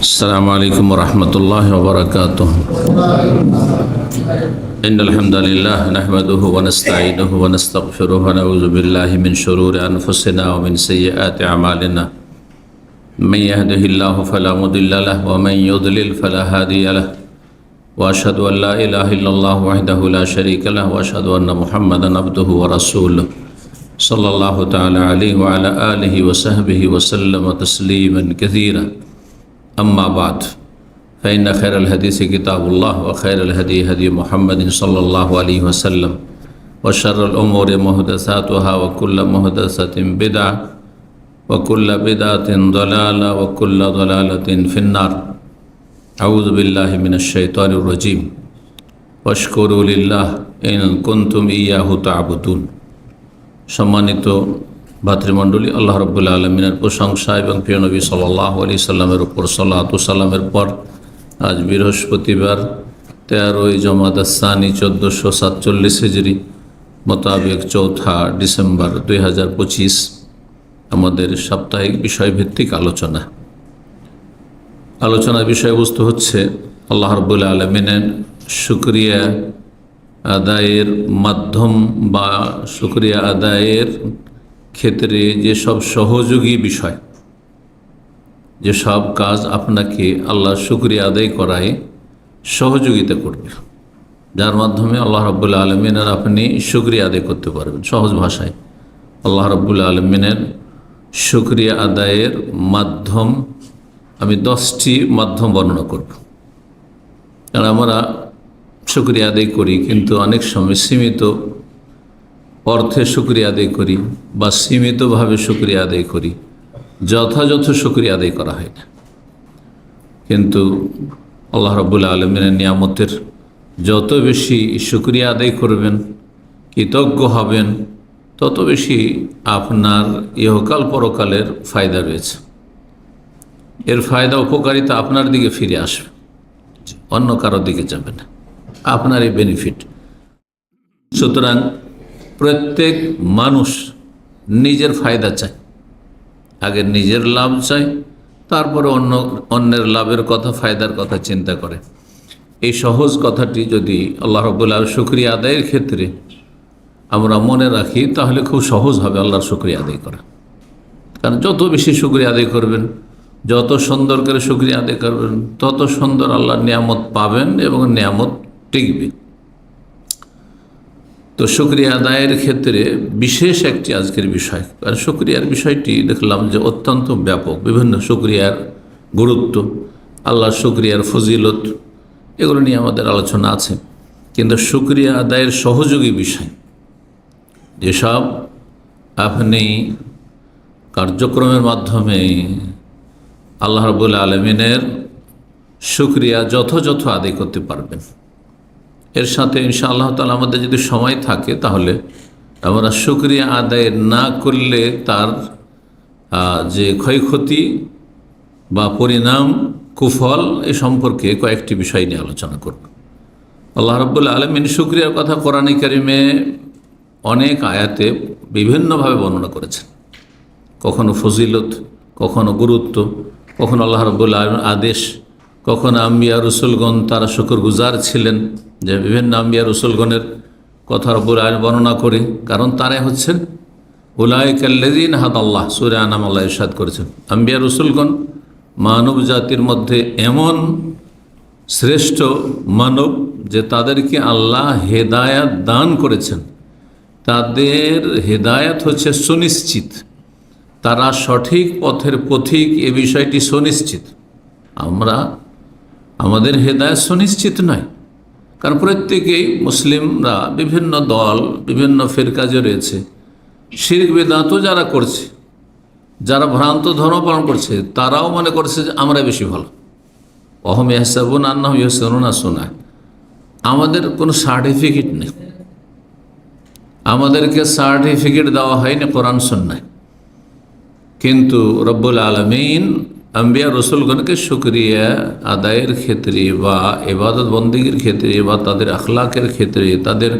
السلام عليكم ورحمة الله وبركاته. إن الحمد لله نحمده ونستعينه ونستغفره ونعوذ بالله من شرور أنفسنا ومن سيئات أعمالنا. من يهده الله فلا مضل له ومن يضلل فلا هادي له. وأشهد أن لا إله إلا الله وحده لا شريك له وأشهد أن محمدا عبده ورسوله صلى الله تعالى عليه وعلى آله وصحبه وسلم تسليما كثيرا. أما بعد فإن خير الحديث كتاب الله وخير الهدي هدي محمد صلى الله عليه وسلم وشر الأمور محدثاتها وكل محدثة بدعة وكل بدعة ضلالة وكل ضلالة في النار. أعوذ بالله من الشيطان الرجيم. واشكروا لله إن كنتم إياه تعبدون. সম্মানিত ভাতৃমণ্ডলী, আল্লাহ রাব্বুল আলামিনের প্রশংসা এবং প্রিয় নবী সাল্লাল্লাহু আলাইহি সাল্লামের উপর সালাত ও সালামের পর আজ বৃহস্পতিবার 13ই জমাদাত আস-সানি 1447 হিজরি মোতাবেক 4 ডিসেম্বর 2025 আমাদের সাপ্তাহিক বিষয়ভিত্তিক আলোচনার বিষয়বস্তু হচ্ছে আল্লাহ রাব্বুল আলামিনের শুকরিয়া আদায়ের মাধ্যম বা শুকরিয়া আদায়ের ক্ষেত্রে যেসব সহযোগী বিষয়, যেসব কাজ আপনাকে আল্লাহ শুকরিয়া আদায় করায় সহযোগিতা করবে, যার মাধ্যমে আল্লাহ রাব্বুল আলামিনের আপনি শুকরিয়া আদায় করতে পারবেন। সহজ ভাষায় আল্লাহ রাব্বুল আলামিনের শুকরিয়া আদায়ের মাধ্যম আমি 10টি মাধ্যম বর্ণনা করব। কারণ আমরা শুকরিয়া আদায় করি, কিন্তু অনেক সময় সীমিত অর্থে শুকরিয়া আদায় করি বা সীমিতভাবে শুকরিয়া আদায় করি, যথাযথ শুকরিয়া আদায় করা হয় না। কিন্তু আল্লাহ রাব্বুল আলামিনের নিয়ামতের যত বেশি শুকরিয়া আদায় করবেন, কৃতজ্ঞ হবেন, তত বেশি আপনার ইহকাল পরকালের ফায়দা রয়েছে। এর ফায়দা উপকারিতা আপনার দিকে ফিরে আসবে, অন্য কারোর দিকে যাবে না, আপনার এই বেনিফিট। সুতরাং প্রত্যেক মানুষ নিজের ফায়দা চায়, আগে নিজের লাভ চায়, তারপরে অন্যের লাভের কথা, ফায়দার কথা চিন্তা করে। এই সহজ কথাটি যদি আল্লাহ রাব্বুল আলামিন শুকরিয়া আদায়ের ক্ষেত্রে আমরা মনে রাখি, তাহলে খুব সহজ হবে আল্লাহর শুকরিয়া আদায় করা। কারণ যত বেশি শুকরিয়া আদায় করবেন, যত সুন্দর করে শুকরিয়া আদায় করবেন, তত সুন্দর আল্লাহর নিয়ামত পাবেন এবং নিয়ামত টিকবে। তো শুকরিয়া আদায়ের ক্ষেত্রে বিশেষ একটি আজকের বিষয়, কারণ শুকরিয়ার বিষয়টি দেখলাম যে অত্যন্ত ব্যাপক। বিভিন্ন শুকরিয়ার গুরুত্ব, আল্লাহর শুকরিয়ার ফজিলত, এগুলো নিয়ে আমাদের আলোচনা আছে। কিন্তু শুকরিয়া আদায়ের সহযোগী বিষয়, যেসব আপনি কার্যক্রমের মাধ্যমে আল্লাহ রাব্বুল আলামিনের শুকরিয়া যথাযথ আদায় করতে পারবেন, এর সাথে ইনশাআল্লাহ তাআলা আমাদের যদি সময় থাকে, তাহলে আমরা শুকরিয়া আদায় না করলে তার যে ক্ষয়ক্ষতি বা পরিণাম, কুফল, এ সম্পর্কে কয়েকটি বিষয় নিয়ে আলোচনা করব। আল্লাহ রাব্বুল আলামিন শুকরিয়ার কথা কোরআনে কারিমে অনেক আয়াতে বিভিন্নভাবে বর্ণনা করেছেন। কখনো ফজিলত, কখনো গুরুত্ব, কখনো আল্লাহ রাব্বুল আলামিনের আদেশ, কখনো আম্বিয়া রসুলগণ তারা শুকরগুজার ছিলেন, যে বিভিন্ন আম্বিয়া রসুলগণের কথা রাব্বুল আলামিন বর্ণনা করে। কারণ তারাই হচ্ছেন উলাইকাল্লাযীনা হাদাল্লাহ, সূরা আনাম আল্লাহ ইরশাদ করেছেন, আম্বিয়া রসুলগণ মানব জাতির মধ্যে এমন শ্রেষ্ঠ মানব যে তাদেরকে আল্লাহ হেদায়াত দান করেছেন। তাদের হেদায়াত হচ্ছে সুনিশ্চিত, তারা সঠিক পথের পথিক, এ বিষয়টি সুনিশ্চিত। আমাদের হেদায়েত সুনিশ্চিত নয়, কারণ প্রত্যেকেই মুসলিমরা বিভিন্ন দল, বিভিন্ন ফিরকা যে রয়েছে, শিরক বিদআতও যারা করছে, যারা ভ্রান্ত ধর্ম পালন করছে, তারাও মনে করছে যে আমরা বেশি ভালো। অহম ইয়াহসাবুনা আন্নাহুম ইহসানুনা সুন্নাহ। আমাদের কোনো সার্টিফিকেট নেই, আমাদেরকে সার্টিফিকেট দেওয়া হয়নি কোরআন সুন্নাহ। কিন্তু রব্বুল আলামিন আম্বিয়া রসুলগণকে শুকরিয়া আদায়ের ক্ষেত্রে বা ইবাদত বন্দেগীর ক্ষেত্রে বা তাদের আখলাকের ক্ষেত্রে, তাদের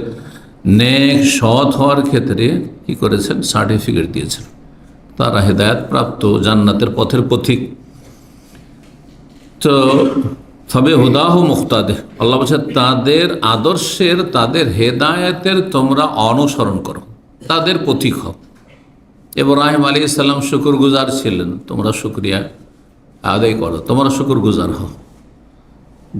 নেক সৎ হওয়ার ক্ষেত্রে কি করেছেন? সার্টিফিকেট দিয়েছেন। তারা হেদায়েত প্রাপ্ত, জান্নাতের পথের পথিক। তো তবে হুদাহ মুখতাদে, আল্লাহ বলছে তাদের আদর্শের, তাদের হেদায়েতের তোমরা অনুসরণ করো, তাদের পথিক হও। ইব্রাহিম আলাইহিস সালাম শুকরগুজার ছিলেন, তোমরা শুকরিয়া আদায় করো, তোমরা শুকরগুজার হও।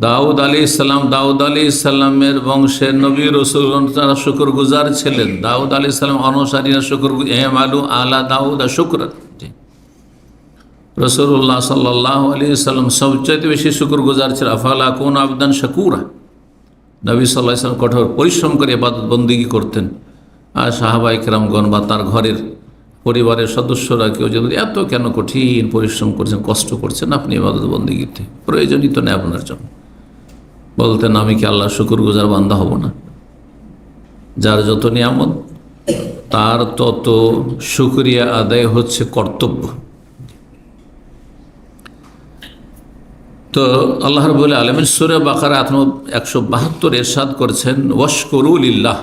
দাউদ আলাইহিস সালামের বংশের নবী রাসূল তারা শুকরগুজার ছিলেন। দাউদ আলাইহিস সালাম অনুসারীরা আমালু আলা দাউদ শুকরান। রাসূলুল্লাহ সাল্লাল্লাহু আলাইহি ওয়াসাল্লাম সবচেয়ে বেশি শুকরগুজার ছিলেন। আফালা কুনু আবদান শাকুরা, নবী সাল্লাল্লাহু আলাইহি ওয়াসাল্লাম কঠোর পরিশ্রম করে ইবাদত বন্দেগী করতেন। আর সাহাবায়ে কেরামগণ বা তার ঘরের পরিবারের সদস্যরা কেউ যদি এত কেন কঠিন পরিশ্রম করছেন, কষ্ট করছেন আপনি ইবাদত বন্দেগীতে, প্রয়োজনই তো নেই আপনার জন্য, বলতেন আমি কি আল্লাহর শুকরগুজার বান্দা হব না? যার যত নিয়ামত তার তত শুকরিয়া আদায় হচ্ছে কর্তব্য। তো আল্লাহ রাব্বুল আলামিন সূরা বাকারা 172 ইরশাদ করেছেন, ওয়াশকুরু লিল্লাহ,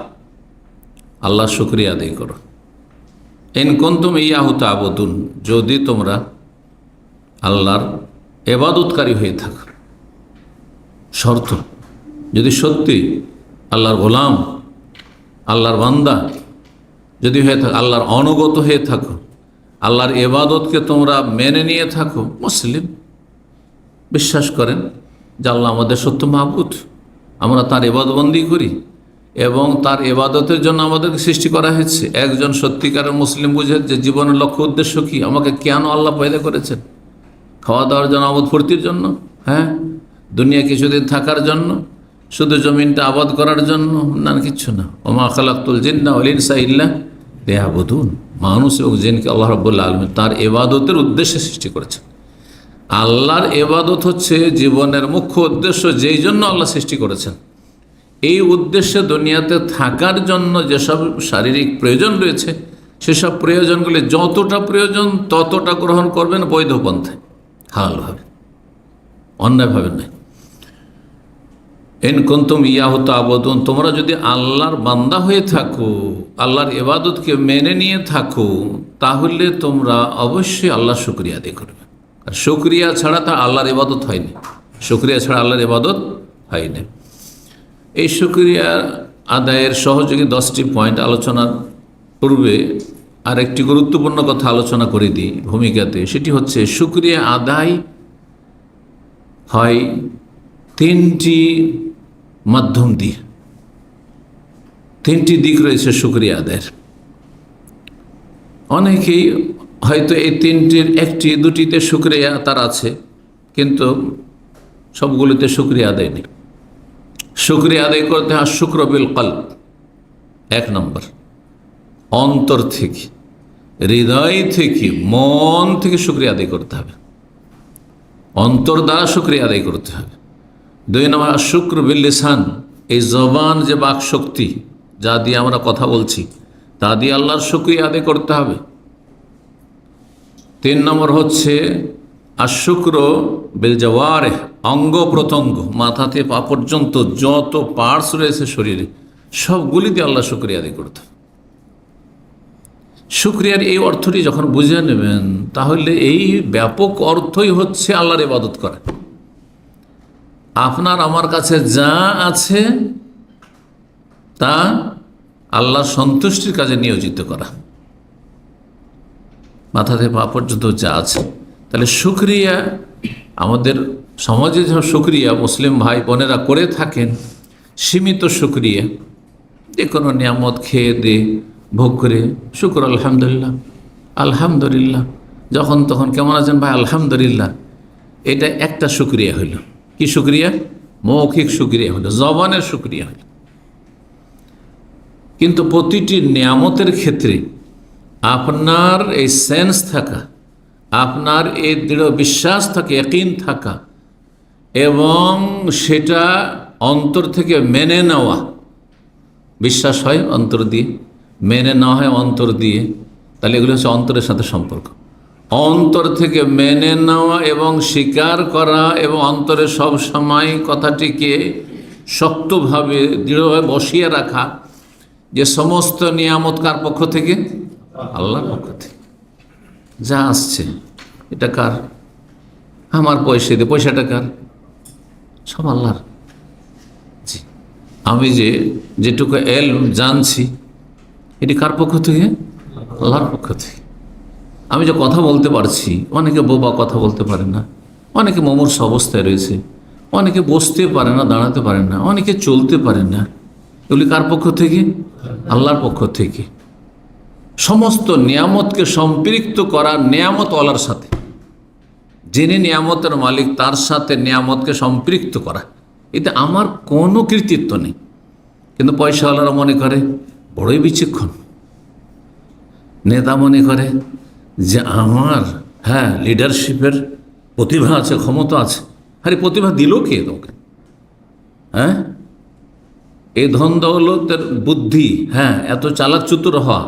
আল্লাহর শুকরিয়া আদায় করো। ইন কুনতুম ইয়াহু তা'বুদুন, যদি তোমরা আল্লাহর ইবাদতকারী হয়ে থাকো। শর্ত, যদি সত্যি আল্লাহর গোলাম, আল্লাহর বান্দা যদি হয়ে থাকো, আল্লাহর অনুগত হয়ে থাকো, আল্লাহর ইবাদতকে তোমরা মেনে নিয়ে থাকো, মুসলিম বিশ্বাস করেন যে আল্লাহ আমাদের সত্য মাবুদ, আমরা তার ইবাদতবন্দি করি এবং তার ইবাদতের জন্য আমাদেরকে সৃষ্টি করা হয়েছে। একজন সত্যিকারের মুসলিম বুঝে যে জীবনের লক্ষ্য উদ্দেশ্য কি, আমাকে কেন আল্লাহ পয়দা করেছেন? খাওয়া দাওয়ার জন্য, আমোদ ফুর্তির জন্য? হ্যাঁ। দুনিয়া কিছুদিন থাকার জন্য? শুধু জমিনটা আবাদ করার জন্য? না, কিচ্ছু না। ওমা খালাকতুল জিন্না ওয়াল ইনসা ইল্লা লিয়াবুদুন, মানুষ এবং জিনকে আল্লাহ রাব্বুল আলামিন তার ইবাদতের উদ্দেশ্যে সৃষ্টি করেছেন। আল্লাহর ইবাদত হচ্ছে জীবনের মুখ্য উদ্দেশ্য, যেই জন্য আল্লাহ সৃষ্টি করেছেন। এই উদ্দেশ্যে দুনিয়াতে থাকার জন্য যেসব শারীরিক প্রয়োজন রয়েছে, সেসব প্রয়োজনগুলি যতটা প্রয়োজন ততটা গ্রহণ করবেন বৈধ পন্থায়, হালালভাবে, অন্যায়ভাবে নয়। ইন কুনতুম ইয়াহু তা'বুদুন, তোমরা যদি আল্লাহর বান্দা হয়ে থাকো, আল্লাহর ইবাদতকে মেনে নিয়ে থাকো, তাহলে তোমরা অবশ্যই আল্লাহর শুকরিয়া আদায় করবে। আর শুকরিয়া ছাড়া তা আল্লাহর ইবাদত হয়নি, শুকরিয়া ছাড়া আল্লাহর ইবাদত হয়নি। এই শুকরিয়া আদায়ের সহযোগী 10টি পয়েন্ট আলোচনার পূর্বে আর একটি গুরুত্বপূর্ণ কথা আলোচনা করে দিই ভূমিকাতে, সেটি হচ্ছে শুকরিয়া আদায় হয় 3টি মাধ্যম দিয়ে। 3টি দিক রয়েছে শুকরিয়া আদায়ের। অনেকেই হয়তো এই 3টির 1টি 2টিতে শুকরিয়া তার আছে, কিন্তু সবগুলোতে শুকরিয়া আদায় নেই। শুকরিয়া আদায় করতে হয় শুকর বিল কলব, 1 নম্বর, অন্তর থেকে, হৃদয় থেকে, মন থেকে শুকরিয়া আদায় করতে হবে, অন্তর দ্বারা শুকরিয়া আদায় করতে হবে। 2 নম্বর শুকর বিল লিসান, এই জবান যে বাক শক্তি যা দিয়ে আমরা কথা বলছি তা দিয়ে আল্লাহর শুকরিয়া আদায় করতে হবে। 3 নম্বর হচ্ছে আশুক্র বিল জাওয়ারিহ, অঙ্গ প্রত্যঙ্গ, মাথা থেকে পা পর্যন্ত যত পার্টস রয়েছে শরীরে সবগুলি দিয়ে আল্লাহ শুকরিয়া আদায় করতে হবে। শুকরিয়ার এই অর্থটি যখন বুঝে নেবেন, তাহলে এই ব্যাপক অর্থই হচ্ছে আল্লাহর ইবাদত করা। আপনার আমার কাছে যা আছে তা আল্লাহর সন্তুষ্টির কাজে নিয়োজিত করা, মাথা থেকে পা পর্যন্ত যা আছে। তাহলে শুকরিয়া, আমাদের সমাজে যখন শুকরিয়া মুসলিম ভাই বোনেরা করে থাকেন, সীমিত শুকরিয়া, যে কোনো নিয়ামত খেয়ে দিয়ে ভোগ করে শুকর আলহামদুলিল্লাহ, আলহামদুলিল্লাহ, যখন তখন কেমন আছেন ভাই, আলহামদুলিল্লাহ, এটা একটা শুকরিয়া হইল। কি শুকরিয়া? মৌখিক শুকরিয়া হলো, জবানের শুকরিয়া হলো। কিন্তু প্রতিটি নিয়ামতের ক্ষেত্রে আপনার এই সেন্স থাকা, আপনার এই দৃঢ় বিশ্বাস থাকে, ইয়াকিন থাকা এবং সেটা অন্তর থেকে মেনে নেওয়া। বিশ্বাস হয় অন্তর দিয়ে, মেনে নেওয়া হয় অন্তর দিয়ে, তাহলে এগুলো হচ্ছে অন্তরের সাথে সম্পর্ক। অন্তর থেকে মেনে নেওয়া এবং স্বীকার করা এবং অন্তরে সব সময় কথাটিকে শক্তভাবে দৃঢ়ভাবে বসিয়ে রাখা যে সমস্ত নিয়ামত কার পক্ষ থেকে? আল্লাহর পক্ষ থেকে। যা আসছে এটা কার? আমার পয়সা দিয়ে, পয়সাটা কার? সব আল্লাহর। জি, আমি যেটুকু জানছি এটি কার পক্ষ থেকে? আল্লাহর পক্ষ থেকে। আমি যে কথা বলতে পারছি, অনেকে বোবা, কথা বলতে পারে না, অনেকে মুমূর্ষু অবস্থায় রয়েছে, অনেকে বসতে পারে না, দাঁড়াতে পারে না, অনেকে চলতে পারে না, এগুলি কার পক্ষ থেকে? আল্লাহর পক্ষ থেকে। সমস্ত নিয়ামতকে সম্পৃক্ত করা নিয়ামতওয়ালার সাথে, যিনি নিয়ামতের মালিক তার সাথে নিয়ামতকে সম্পৃক্ত করা, এতে আমার কোনো কৃতিত্ব নেই। কিন্তু পয়সাওয়ালারা মনে করে বড়ই বিচক্ষণ, নেতা মনে করে যে আমার লিডারশিপের প্রতিভা আছে, ক্ষমতা আছে। আরে প্রতিভা দিল কে তোকে? এই ধন দৌলতের বুদ্ধি, এত চালাক চতুর হওয়া,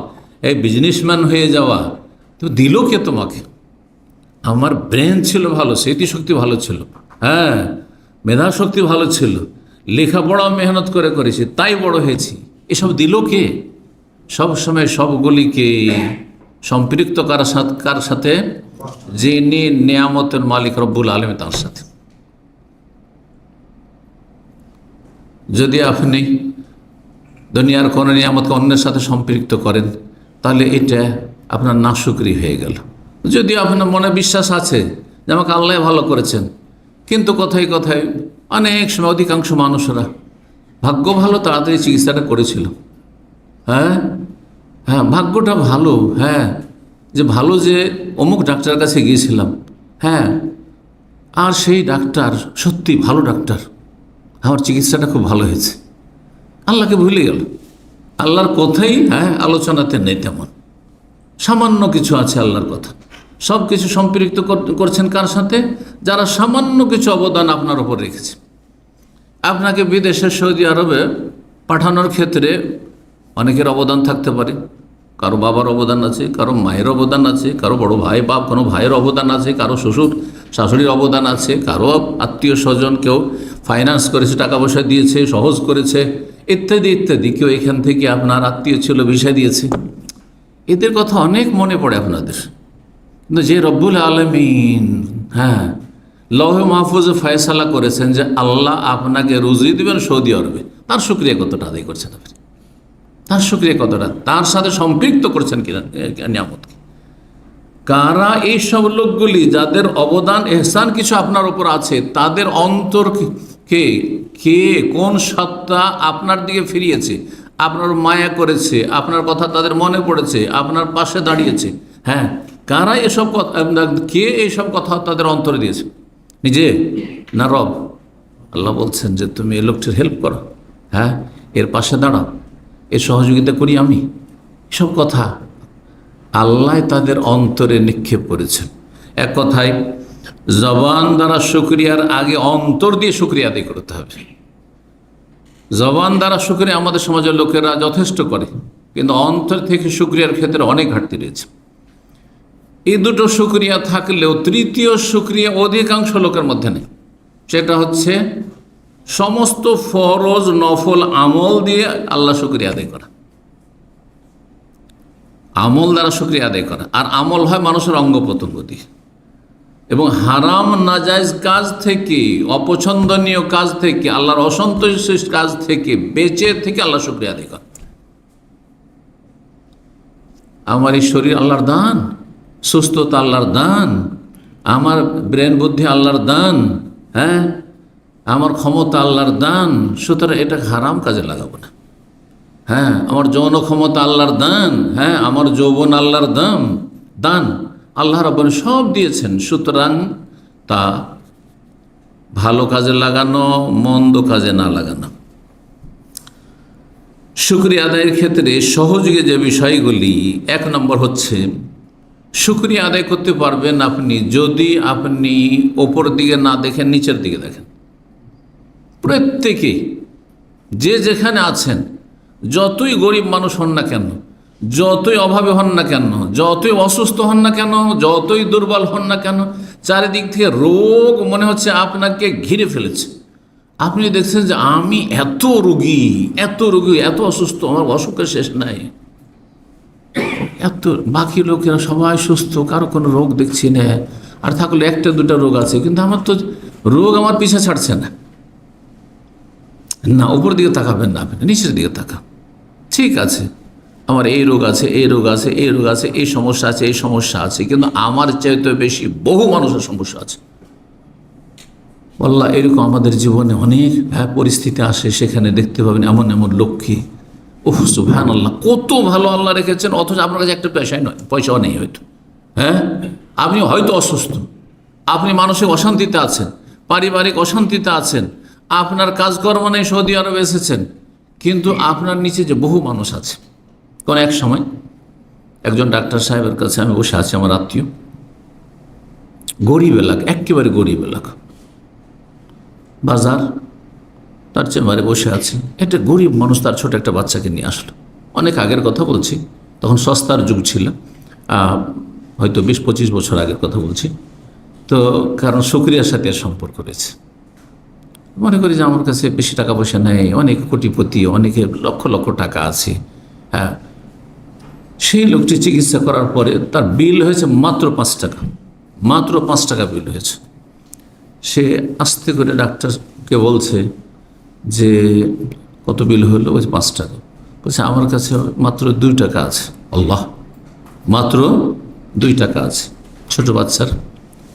এই বিজনেসম্যান হয়ে যাওয়া, তো দিল কে তোমাকে? আমার ব্রেন ছিল ভালো, স্মৃতিশক্তি ভালো ছিল, মেধা শক্তি ভালো ছিল, লেখাপড়া মেহনত করে করেছি, তাই বড় হয়েছি। এসব দিল কে? সবসময় সবগুলিকে সম্পৃক্ত কার সাথে? যিনি নিয়ামতের মালিক রব্বুল আলামিন, তার সাথে। যদি আপনি দুনিয়ার কোনো নিয়ামতকে অন্যের সাথে সম্পৃক্ত করেন, তাহলে এটা আপনার নাশুকরি হয়ে গেল। যদি আপনার মনে বিশ্বাস আছে যে আমাকে আল্লাহ ভালো করেছেন, কিন্তু কথায় কথায় অনেক সময় অধিকাংশ মানুষরা ভাগ্য ভালো, তাড়াতাড়ি চিকিৎসাটা করেছিল, ভাগ্যটা ভালো, যে ভালো যে অমুক ডাক্তারের কাছে গিয়েছিলাম, আর সেই ডাক্তার সত্যি ভালো ডাক্তার, আমার চিকিৎসাটা খুব ভালো হয়েছে। আল্লাহকে ভুলে গেল। আল্লাহর কথাই আলোচনাতে নেই তেমন, সামান্য কিছু আছে আল্লাহর কথা। সব কিছু সম্পৃক্ত করছেন কার সাথে? যারা সামান্য কিছু অবদান আপনার ওপর রেখেছে। আপনাকে বিদেশে সৌদি আরবে পাঠানোর ক্ষেত্রে অনেকের অবদান থাকতে পারে। কারো বাবার অবদান আছে, কারো মায়ের অবদান আছে, কারো বড় ভাই বা কোনো ভাইয়ের অবদান আছে, কারো শ্বশুর শাশুড়ির অবদান আছে, কারো আত্মীয় স্বজন কেউ ফাইন্যান্স করেছে, টাকা পয়সা দিয়েছে, সহজ করেছে, ইত্যাদি ইত্যাদি। কেউ এখান থেকে আপনার আত্মীয় ছিল, ভিসা দিয়েছে। এদের কথা অনেক মনে পড়ে আপনাদের। কিন্তু যে রব্বুল আলামিন লৌহে মাহফুজে ফয়সালা করেছেন যে আল্লাহ আপনাকে রুজি দেবেন সৌদি আরবে, তার শুকরিয়া কতটা আদায় করছেন আপনি? তার শুকরিয়া কতটা? তার সাথে সম্পৃক্ত করছেন কিনা নিয়ামতকে? কারা এই সব লোকগুলি যাদের অবদান এহসান কিছু আপনার উপর আছে, তাদের অন্তর কে কোন সত্তা আপনার দিকে ফিরিয়েছে, আপনার মায়া করেছে, আপনার কথা তাদের মনে পড়েছে, আপনার পাশে দাঁড়িয়েছে? কারা এসব কথা, কে এইসব কথা তাদের অন্তরে দিয়েছে? নিজে না রব? আল্লাহ বলছেন যে তুমি এই লোকটির হেল্প করো, এর পাশে দাঁড়াও, এর সহযোগিতা করি আমি। এসব কথা আল্লাহ তাদের অন্তরে নিক্ষেপ করেছেন। এক কথায় জবান দ্বারা শুকরিয়ার আগে অন্তর দিয়ে শুকরিয়া আদায় করতে হবে। জবান দ্বারা শুকরিয়া আমাদের সমাজের লোকেরা যথেষ্ট করে, কিন্তু অন্তর থেকে শুকরিয়ার ক্ষেত্রে অনেক ঘাটতি রয়েছে। এই দুটো শুকরিয়া থাকলেও তৃতীয় শুকরিয়া অধিকাংশ লোকের মধ্যে নেই। সেটা হচ্ছে সমস্ত ফরজ নফল আমল দিয়ে আল্লাহ শুকরিয়া আদায় করা, আমল দ্বারা শুকরিয়া আদায় করা। আর আমল হয় মানুষের অঙ্গ প্রত্যঙ্গ দিয়ে, এবং হারাম নাজায়েজ কাজ থেকে, অপছন্দনীয় কাজ থেকে, আল্লাহর অসন্তোষের কাজ থেকে বেঁচে থেকে আল্লাহ শুকরিয়া আদায় করা। আমার এই শরীর আল্লাহর দান, সুস্থতা আল্লাহর দান, আমার ব্রেন বুদ্ধি আল্লাহর দান, আমার ক্ষমতা আল্লাহর দান, সুতরাং এটা হারাম কাজে লাগাবো না। আমার যৌন ক্ষমতা আল্লাহর দান, আমার যৌবন আল্লাহর দান, আল্লাহ রাব্বুল সব দিয়েছেন, সুতরাং তা ভালো কাজে লাগানো, মন্দ কাজে না লাগানো। শুকরিয়া আদায়ের ক্ষেত্রে সহযোগী যে বিষয়গুলি, এক নম্বর হচ্ছে শুকরিয়া আদায় করতে পারবেন আপনি যদি আপনি ওপর দিকে না দেখেন, নিচের দিকে দেখেন। প্রত্যেকেই যে যেখানে আছেন, যতই গরিব মানুষ হন না কেন, যতই অভাবে হন না কেন, যতই অসুস্থ হন না কেন, যতই দুর্বল হন না কেন, চারিদিক থেকে রোগ মনে হচ্ছে আপনাকে ঘিরে ফেলেছে। আপনি দেখছেন যে আমি এত রোগী, এত অসুস্থ, আমার অসুখের শেষ নাই, এত বাকি লোকেরা সবাই সুস্থ, কারো কোনো রোগ দেখছি না, আর থাকলে একটা দুটা রোগ আছে, কিন্তু আমার তো রোগ আমার পিছা ছাড়ছে না। না, উপর দিকে তাকাবেন না, আপনি নিচের দিকে তাকান। ঠিক আছে, আমার এই রোগ আছে, এই রোগ আছে, এই রোগ আছে, এই সমস্যা আছে, এই সমস্যা আছে, কিন্তু আমার চাইতে বেশি বহু মানুষের সমস্যা আছে। আল্লাহ, এরকম আমাদের জীবনে অনেক পরিস্থিতি আসে, সেখানে দেখতে পাবেন এমন এমন লোককে, ওহ সুবহানাল্লাহ, কত ভালো আল্লাহ রেখেছেন, অথচ আপনার কাছে একটা পয়সাও নেই হয়তো। হ্যাঁ, আপনি হয়তো অসুস্থ, আপনি মানসিক অশান্তিতে আছেন, পারিবারিক অশান্তিতে আছেন, আপনার কাজকর্ম নেই, সৌদি আরবে এসেছেন, কিন্তু আপনার নিচে যে বহু মানুষ আছে। কোন এক সময় একজন ডাক্তার সাহেবের কাছে আমি বসে আছি, আমার আত্মীয়, গরিব এলাকা, একেবারে গরিব এলাকা, বাজার, তার চেম্বারে বসে আছে। একটা গরিব মানুষ তার ছোট একটা বাচ্চাকে নিয়ে আসলো। অনেক আগের কথা বলছি, তখন সস্তার যুগ ছিল, হয়তো 20-25 বছর আগের কথা বলছি। তো কারণ শুকরিয়ার সাথে সম্পর্ক রয়েছে, মনে করি যে আমার কাছে বেশি টাকা পয়সা নেই, অনেক কোটিপতি, অনেকে লক্ষ লক্ষ টাকা আছে। হ্যাঁ, সেই লোকটি চিকিৎসা করার পরে তার বিল হয়েছে মাত্র 5 টাকা, মাত্র 5 টাকা বিল হয়েছে। সে আস্তে করে ডাক্তারকে বলছে যে কত বিল হলো? বলছে 5 টাকা। বলছে আমার কাছে মাত্র 2 টাকা আছে। আল্লাহ, মাত্র 2 টাকা আছে, ছোট বাচ্চার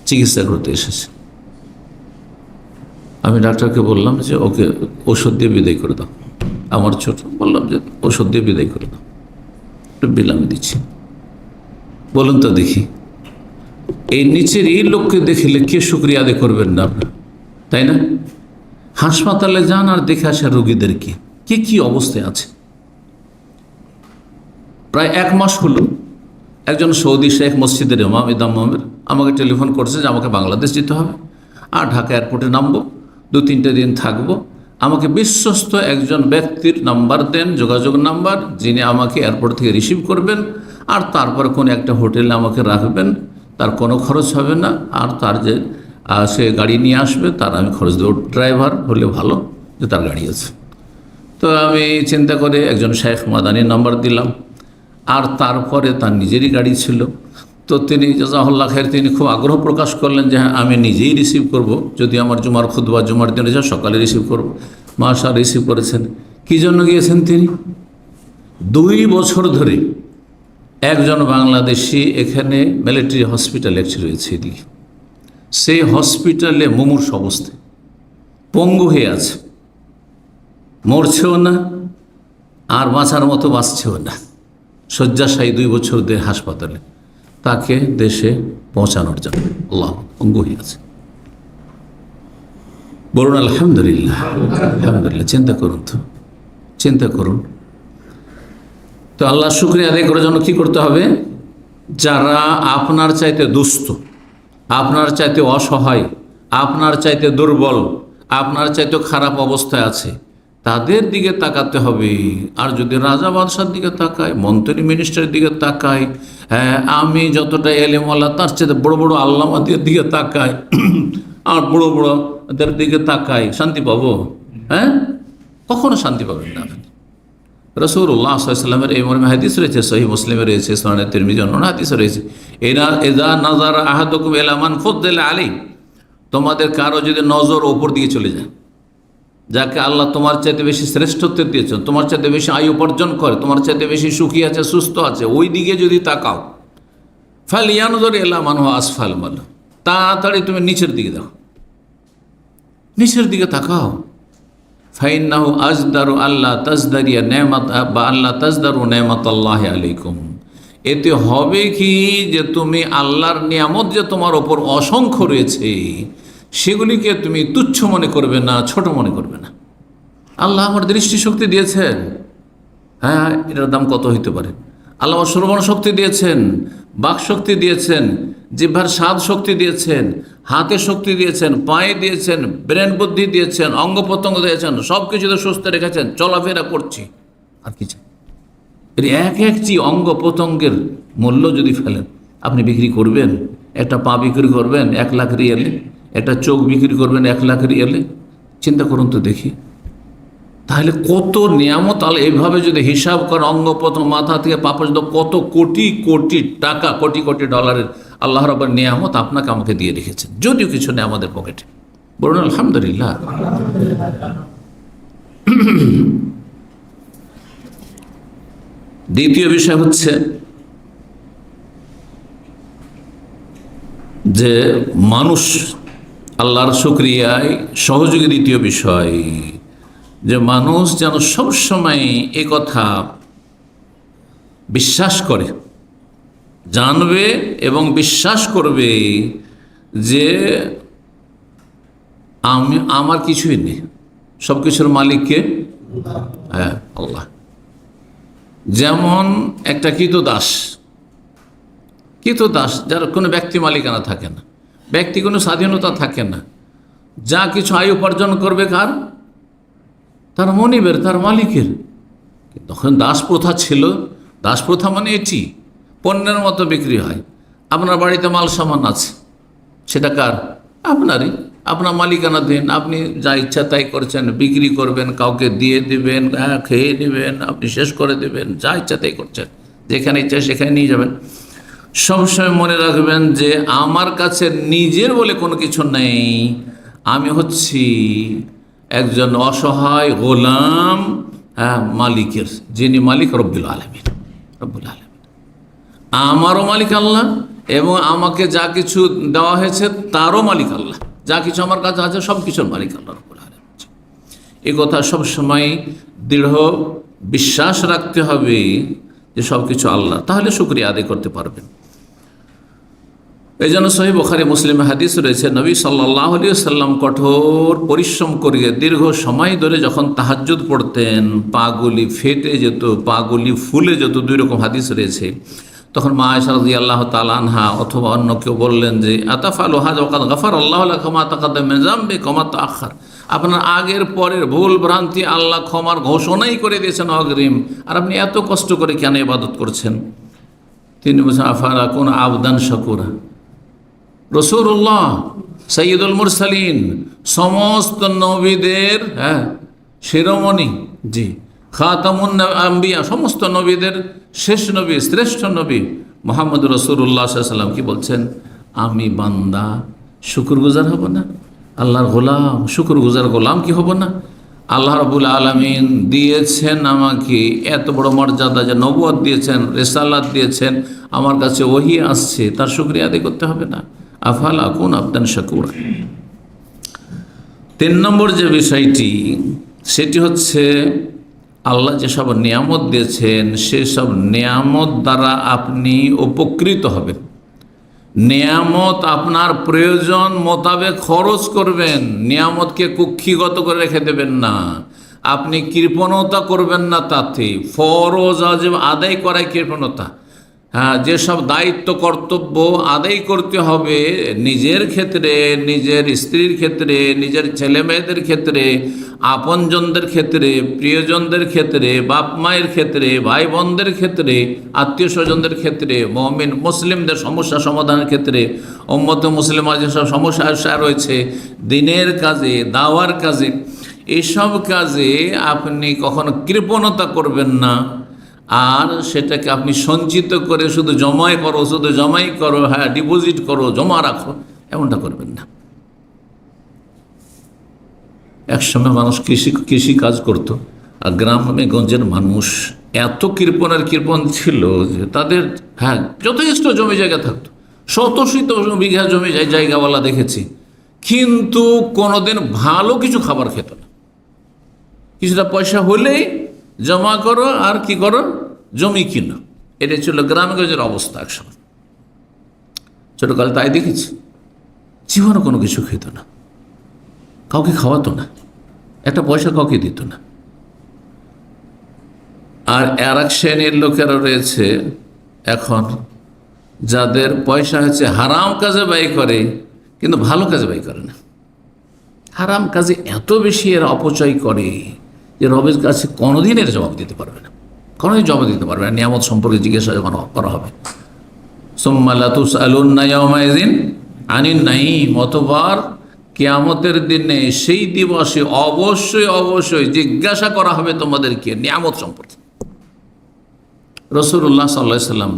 চিকিৎসা করতে এসেছে। আমি ডাক্তারকে বললাম যে ওকে ওষুধ দিয়ে বিদায় করে দাও। আমার ছোট, বললাম যে ওষুধ দিয়ে বিদায় করে দাও, একটু বিল আমি দিচ্ছি। বলুন তো দেখি, এই নিচের এই লোককে দেখলে কে শুকরিয়া আদায় করবেন না আপনার, তাই না? হাসপাতালে যান আর দেখে আসা রোগীদের কে কি অবস্থায় আছে। প্রায় 1 মাস হলো একজন সৌদি শেখ, মসজিদের ইমাম, ইমামের আমাকে টেলিফোন করছে যে আমাকে বাংলাদেশ যেতে হবে, আর ঢাকা এয়ারপোর্টে নামবো, 2-3 দিন থাকবো। আমাকে বিশ্বস্ত একজন ব্যক্তির নাম্বার দেন, যোগাযোগ নাম্বার, যিনি আমাকে এয়ারপোর্ট থেকে রিসিভ করবেন, আর তারপর কোনো একটা হোটেলে আমাকে রাখবেন, তার কোনো খরচ হবে না, আর তার যে সে গাড়ি নিয়ে আসবে তার আমি খরচ দেবো। ড্রাইভার হলে ভালো, যে তার গাড়ি আছে। তো আমি চিন্তা করে একজন শেখ মাদানির নাম্বার দিলাম, আর তারপরে তার নিজেরই গাড়ি ছিল। তো তিনি জাযাহুল্লাহ খায়ের, তিনি খুব আগ্রহ প্রকাশ করলেন যে হ্যাঁ আমি নিজেই রিসিভ করব, যদি আমার জুমার খুতবা জুমার দিনে যা সকালে রিসিভ করব। মাশাআল্লাহ, রিসিভ করেছেন। কী জন্য গিয়েছেন তিনি? 2 বছর ধরে একজন বাংলাদেশি এখানে মিলিটারি হসপিটাল একটি রয়েছে এদিকে, সেই হসপিটালে মুমূর্ষ অবস্থায় পঙ্গু হয়ে আছে, মরছেও না আর বাঁচার মতো বাঁচছেও না, শয্যাশায়ী 2 বছর ধরে হাসপাতালে, তাকে দেশে পৌঁছানোর জন্য। আল্লাহ, পঙ্গু হয়ে আছে। বলুন আলহামদুলিল্লাহ, আলহামদুলিল্লাহ। চিন্তা করুন তো, চিন্তা করুন তো। আল্লাহ শুকরিয়া আদায় করার জন্য কী করতে হবে? যারা আপনার চাইতে দুস্থ, আপনার চাইতে অসহায়, আপনার চাইতে দুর্বল, আপনার চাইতে খারাপ অবস্থায় আছে, তাদের দিকে তাকাতে হবে। আর যদি রাজা বাদশার দিকে তাকায়, মন্ত্রী মিনিস্টারের দিকে তাকায়, হ্যাঁ আমি যতটা এলেমওয়ালা তার চাইতে বড় বড় আল্লামাদের দিকে তাকায়, আর বড় বড়দের দিকে তাকায়, শান্তি পাবো? হ্যাঁ, কখনো শান্তি পাবেন না আপনি। রাসূলুল্লাহ সাল্লাল্লাহু আলাইহি ওয়াসাল্লামের এই মর্মে হাদিস রয়েছে, সহিহ মুসলিমে রয়েছে, সুনানে তিরমিজি অন্যান্য হাদিসে রয়েছে, ইযা নাযারা আহাদুকুম ইলা মান ফুদ্দিলা আলাইহি, তোমাদের কারো যদি নজর ওপর দিকে চলে যায়, যাকে আল্লাহ তোমার চাইতে বেশি শ্রেষ্ঠত্ব দিয়েছেন, তোমার চাইতে বেশি আয়ু উপার্জন করে, তোমার চাইতে বেশি সুখী আছে, সুস্থ আছে, ওই দিকে যদি তাকাও, ফালিয়ানজুর ইলা মান হুয়া আসফাল মিনহু, তাড়াতাড়ি তুমি নিচের দিকে দেখো, নিচের দিকে তাকাও। ফাইন্নাহু আজদারু আল্লাহ তাজদারিয়া নেমাত বা আল্লাহ তাজদারু নেমাতাল্লাহি আলাইকুম, এতে হবে কি যে তুমি আল্লাহর নিয়ামত যে তোমার ওপর অসংখ্য রয়েছে সেগুলিকে তুমি তুচ্ছ মনে করবে না, ছোট মনে করবে না। আল্লাহ আমার দৃষ্টিশক্তি দিয়েছেন, হ্যাঁ এটার দাম কত হইতে পারে। আল্লাহ আমার শ্রবণ শক্তি দিয়েছেন, বাক শক্তি দিয়েছেন, জিহ্বার স্বাদ শক্তি দিয়েছেন, হাতে শক্তি দিয়েছেন, পায়ে দিয়েছেন, ব্রেন বুদ্ধি দিয়েছেন, অঙ্গ প্রত্যঙ্গ দিয়েছেন, সব কিছুতে সুস্থ রেখেছেন, চলাফেরা করছি, আর কি চাই? এর একটি অঙ্গ প্রত্যঙ্গের মূল্য যদি ফেলেন, আপনি বিক্রি করবেন? একটা পা বিক্রি করবেন 1 লাখ রিয়ালে, একটা চোখ বিক্রি করবেন 1 লাখ রিয়ালে? চিন্তা করুন তো দেখি। তাহলে কত নিয়ামত আল্লাহ এইভাবে যদি হিসাব করে অঙ্গ প্রথম মাথা থেকে পা পর্যন্ত কত কোটি কোটি টাকা, কোটি কোটি ডলারের আল্লাহ রাব্বুল নিয়ামত আপনাকে আমাকে দিয়ে রেখেছেন, যদিও কিছু নেই আমাদের পকেটে। বলুন আলহামদুলিল্লাহ। দ্বিতীয় বিষয় হচ্ছে যে মানুষ আল্লাহর শুকরিয়ায় সহযোগী। দ্বিতীয় বিষয় যে মানুষ যেন সবসময় এ কথা বিশ্বাস করে, জানবে এবং বিশ্বাস করবে যে আমার কিছুই নেই, সব কিছুর মালিককে, হ্যাঁ, আল্লাহ। যেমন একটা কৃতদাস, যার কোনো ব্যক্তি মালিকানা থাকে না, ব্যক্তি কোনো স্বাধীনতা থাকে না, যা কিছু আয় উপার্জন করবে কার? তার মনিবের, তার মালিকের। তখন দাস প্রথা ছিল। দাস প্রথা মানে এটি পণ্যের মতো বিক্রি হয়। আপনার বাড়িতে মাল সামান আছে, সেটা কার? আপনারই। আপনার মালিকানা দিন, আপনি যা ইচ্ছা তাই করছেন, বিক্রি করবেন, কাউকে দিয়ে দিবেন, খেয়ে নেবেন, আপনি শেষ করে দেবেন, যা ইচ্ছা তাই করছেন, যেখানে ইচ্ছা সেখানে নিয়ে যাবেন। সবসময় মনে রাখবেন যে আমার কাছে নিজের বলে কোনো কিছু নেই, আমি হচ্ছি একজন অসহায় গোলাম মালিকের, যিনি মালিক রব্বুল আলামিন। রব্বুল আলামিন আমারও মালিক আল্লাহ, এবং আমাকে যা কিছু দেওয়া হয়েছে তারও মালিক আল্লাহ। যা কিছু আমার কাছে আছে সব কিছুর মালিক আল্লাহ রব্বুল আলামিন। এই কথা সবসময় দৃঢ় বিশ্বাস রাখতে হবে যে সব কিছু আল্লাহ, তাহলে শুকরিয়া আদায় করতে পারবেন। এই জন্য সহিহ বুখারী মুসলিমে হাদিস রয়েছে, নবী সাল্লাল্লাহু আলাইহি ওয়াসাল্লাম কঠোর পরিশ্রম করিয়ে দীর্ঘ সময় ধরে যখন তাহাজ্জুদ পড়তেন, পাগুলি ফেটে যেত, পাগুলি ফুলে যেত, দুই রকম হাদিস রয়েছে। তখন মা আয়েশা রাদিয়াল্লাহু তাআলা আনহা অথবা অন্য কেউ বললেন যে আতাফালু হাযা ওয়া কাদ গাফারাল্লাহু লাকা মা তাকাদ্দামা মিন যামবিকা ওয়া মা তাআখার। আপনার আগের পরের ভুল ভ্রান্তি আল্লাহ ক্ষমার ঘোষণাই করে দিয়েছেন অগ্রিম, আর আপনি এত কষ্ট করে কেন ইবাদত করছেন? তিনি বলছেন আফালা কুন আবদান শাকুরা। রাসূলুল্লাহ সাইয়্যিদুল মুরসালিন, সমস্ত নবীদের শিরোমণি, জি, খাতামুন আম্বিয়া, সমস্ত নবীদের শেষ নবী, শ্রেষ্ঠ নবী মুহাম্মদ রাসূলুল্লাহ সাল্লাল্লাহু আলাইহি ওয়াসাল্লাম কি বলছেন? আমি বান্দা শুকরগুজার হব না? আল্লাহর গোলাম শুকরগুজার গোলাম কি হব না? আল্লাহ রাব্বুল আলামিন দিয়েছেন আমাকে এত বড় মর্যাদা, যে নবুয়ত দিয়েছেন, রিসালাত দিয়েছেন, আমার কাছে ওহী আসছে, তার শুকরিয়া আদায় করতে হবে না? আফালা কুন আবদান শাকুরা। 3 নম্বর যে বিষয়টি, সেটি হচ্ছে আল্লাহ যেসব নিয়ামত দিয়েছেন সেসব নিয়ামত দ্বারা আপনি উপকৃত হবেন। নিয়ামত আপনার প্রয়োজন মোতাবেক খরচ করবেন, নিয়ামতকে কুক্ষিগত করে রেখে দেবেন না। আপনি কৃপণতা করবেন না, তাতে ফরজ ওয়াজিব আদায় করাই কৃপণতা। যেসব দায়িত্ব কর্তব্য আদায় করতে হবে নিজের ক্ষেত্রে, নিজের স্ত্রীর ক্ষেত্রে, নিজের ছেলে মেয়েদের ক্ষেত্রে, আপনজনদের ক্ষেত্রে, প্রিয়জনদের ক্ষেত্রে, বাপ মায়ের ক্ষেত্রে, ভাই বোনদের ক্ষেত্রে, আত্মীয় স্বজনদের ক্ষেত্রে, মুমিন মুসলিমদের সমস্যা সমাধানের ক্ষেত্রে, উম্মতে মুসলিমার যেসব সমস্যা রয়েছে, দিনের কাজে, দাওয়ার কাজে, এসব কাজে আপনি কখনো কৃপণতা করবেন না। আর সেটাকে আপনি সঞ্চিত করে শুধু জমাই করো, ডিপোজিট করো, জমা রাখো, এমনটা করবেন না। একসময় মানুষ কৃষি কাজ করতো, আর গ্রামে গঞ্জের মানুষ এত কৃপণ ছিল যে তাদের যথেষ্ট জমি জায়গা থাকতো, শত বিঘা জমি জায়গাওয়ালা দেখেছি, কিন্তু কোনোদিন ভালো কিছু খাবার খেত না। কিছুটা পয়সা হলেই জমা করো আর কি করো, জমি কিনো। এটাই ছিল গ্রামগঞ্জের অবস্থা একসময়। ছোটকালে তাই দেখেছি, জীবনে কোনো কিছু খেত না, কাউকে খাওয়াতো না, একটা পয়সা কাউকে দিত না। আর এক শ্রেণীর লোকেরা রয়েছে এখন, যাদের পয়সা হচ্ছে হারাম কাজে ব্যয় করে, কিন্তু ভালো কাজে ব্যয় করে না। হারাম কাজে এত বেশি এরা অপচয় করে যে রবের কাছে কোনোদিন এর জবাব দিতে পারবে না, কোনোদিন জবাব দিতে পারবে না। নিয়ামত সম্পর্কে জিজ্ঞাসা যখন করা হবে, সুম্মা লা তুসআলুন্না ইয়াওমাইযিন আনিন নাঈম, অতঃপর কিয়ামতের দিনে সেই দিবসে অবশ্যই অবশ্যই জিজ্ঞাসা করা হবে তোমাদেরকে নিয়ামত সম্পর্কে। রাসূলুল্লাহ সাল্লাল্লাহু আলাইহি সাল্লাম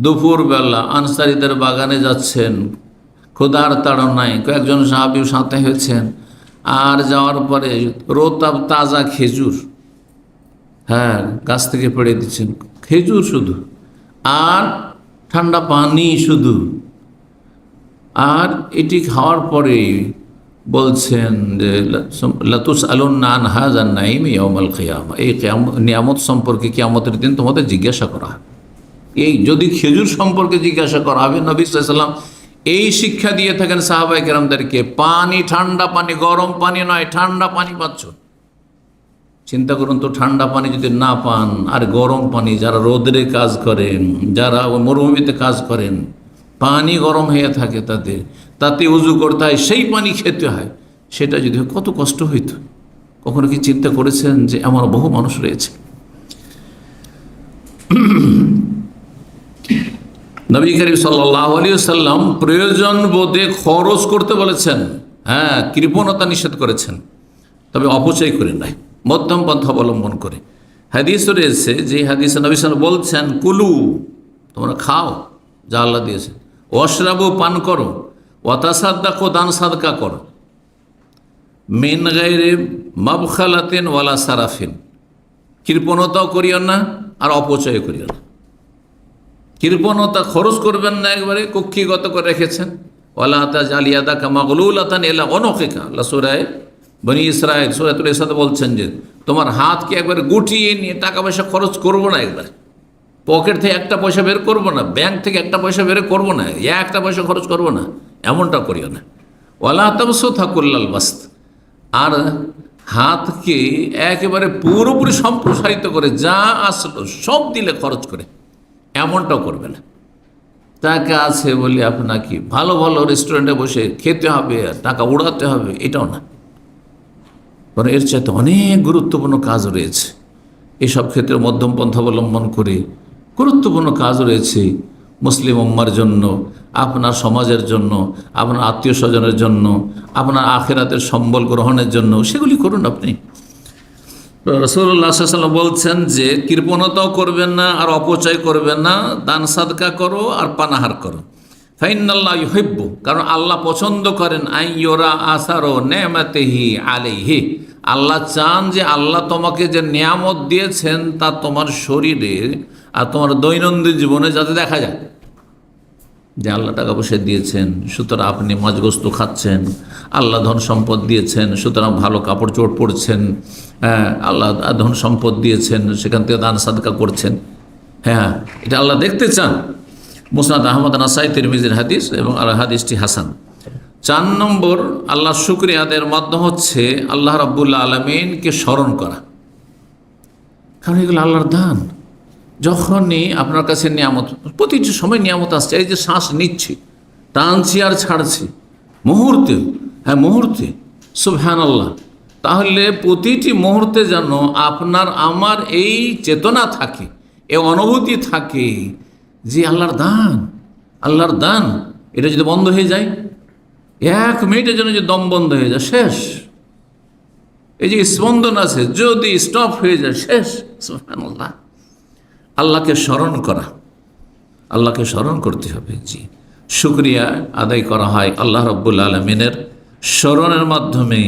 দুপুরবেলা আনসারীদের বাগানে যাচ্ছেন, ক্ষুধার তাড়নায় কয়েকজন সাহাবী সাথে হয়েছেন, আর যাওয়ার পরে রোতাব তাজা খেজুর, হ্যাঁ, গাছ থেকে পেড়ে দিচ্ছেন, খেজুর শুধু, আর ঠান্ডা পানি শুধু। আর এটি খাওয়ার পরে বলছেন যে লাতুসআলুন্না আন হাযা আন-নাঈম ইয়াওমাল কিয়ামা, এই নিয়ামত সম্পর্কে কিয়ামতের দিন তোমাদের জিজ্ঞাসা করা হবে। এই যদি খেজুর সম্পর্কে জিজ্ঞাসা করা হবে, নবী সাল্লাল্লাহু আলাইহি ওয়াসাল্লাম এই শিক্ষা দিয়ে থাকেন সাহাবায়ে কেরামদেরকে, পানি ঠান্ডা পানি, গরম পানি নয়, ঠান্ডা পানি পাচ্ছ। চিন্তা করুন তো, ঠান্ডা পানি যদি না পান, আর গরম পানি, যারা রোদে কাজ করেন, যারা মরুভূমিতে কাজ করেন, পানি গরম হয়ে থাকে, তাতে উজু করতে হয়, সেই পানি খেতে হয়, সেটা যদি কত কষ্ট হইত। কখনো কি চিন্তা করেছেন যে এমন বহু মানুষ রয়েছে? নবী করিম সাল্লাল্লাহু আলাইহি ওয়াসাল্লাম প্রয়োজন বোধে খরচ করতে বলেছেন, হ্যাঁ, কৃপণতা নিষেধ করেছেন, তবে অপচয় করে নাই, মধ্যম পন্থা অবলম্বন করে। হাদিস রয়েছে, যে হাদিসে নবী সাল্লাল্লাহু আলাইহি ওয়াসাল্লাম বলছেন, কুলু, তোমরা খাও যা আল্লাহ দিয়েছে, ওয়াশরাবু, পান করো, ওয়াতাসাদ্দাকু, দান সাদকা করো, মিন গায়রি মাবখালাতিন ওয়ালা সারাফিন, কৃপণতাও করিও না আর অপচয় করিও না। কৃপণতা, খরচ করবেন না, একবারে কক্ষিগত করে রেখেছেন। ওয়ালা তাজআল ইয়াদাকা মাগলুলাতান ইলা উনুকিকা, আল্লাহ সূরা বনী ইসরাঈল সূরাতুল ইসরাতে বলছেন যে তোমার হাতকে একবারে গুটিয়ে নিয়ে টাকা পয়সা খরচ করবো না, একবারে পকেট থেকে একটা পয়সা বের করবো না, ব্যাংক থেকে একটা পয়সা বের করবো না, একটা পয়সা খরচ করবো না, এমনটা করিও না। ওয়ালা তাবসুতহা কুল্লাল বাসত, আর হাতকে একেবারে পুরোপুরি সম্প্রসারিত করে যা আসলো সব দিলে খরচ করে, এমনটাও করবে না। টাকা আছে বলে আপনাকে ভালো ভালো রেস্টুরেন্টে বসে খেতে হবে আর টাকা উড়াতে হবে, এটাও না। কারণ এর চাইতে অনেক গুরুত্বপূর্ণ কাজ রয়েছে। এসব ক্ষেত্রে মধ্যম পন্থা অবলম্বন করে গুরুত্বপূর্ণ কাজ রয়েছে মুসলিম উম্মার জন্য, আপনার সমাজের জন্য, আপনার আত্মীয় স্বজনের জন্য, আপনার আখিরাতের সম্বল গ্রহণের জন্য, সেগুলি করুন আপনি। রাসূলুল্লাহ সাল্লাল্লাহু আলাইহি ওয়াসাল্লাম বলছেন যে কৃপণতাও করবেন না আর অপচয় করবেন না, দান সাদকা করো আর পানাহার করো। ফাইনাল্লাহ ইউহিব্বু, কারণ আল্লাহ পছন্দ করেন আইয়ুরা আসারো নেমাতিহি আলাইহি, আল্লাহ চান যে আল্লাহ তোমাকে যে নিয়ামত দিয়েছেন তা তোমার শরীরে আর তোমার দৈনন্দিন জীবনে যাতে দেখা যায়, যে আল্লাহ টাকা পয়সা দিয়েছেন সুতরাং আপনি মাছগোস্ত খাচ্ছেন, আল্লাহ ধন সম্পদ দিয়েছেন সুতরাং ভালো কাপড় চোপড় পরছেন, হ্যাঁ, আল্লাহ ধন সম্পদ দিয়েছেন সেখান থেকে দান সাদকা করছেন, হ্যাঁ, এটা আল্লাহ দেখতে চান। মুসনাদ আহমদ, নাসাই, তিরমিজির হাদিস এবং হাদিসটি হাসান। 4 নম্বর, আল্লাহ শুকরিয়া আদায়ের মাধ্যম হচ্ছে আল্লাহ রাব্বুল আলামিনকে স্মরণ করা, কারণ এগুলো আল্লাহর দান। যখনই আপনার কাছে নিয়ামত, প্রতিটি সময় নিয়ামত আসছে, এই যে শ্বাস নিচ্ছি, টানছি আর ছাড়ছি, মুহূর্তে, হ্যাঁ মুহূর্তে, সুবহানাল্লাহ, তাহলে প্রতিটি মুহূর্তে যেন আপনার আমার এই চেতনা থাকে, এই অনুভূতি থাকে যে আল্লাহর দান, আল্লাহর দান। এটা যদি বন্ধ হয়ে যায়, 1 মিনিটের জন্য যে দম বন্ধ হয়ে যায়, শেষ। এই যে স্পন্দন আছে, যদি স্টপ হয়ে যায়, শেষ। সুবহানাল্লাহ, আল্লাহকে স্মরণ করা, আল্লাহকে স্মরণ করতে হবে। জি, শুকরিয়া আদায় করা হয় আল্লাহ রাব্বুল আলামিনের স্মরণের মাধ্যমে।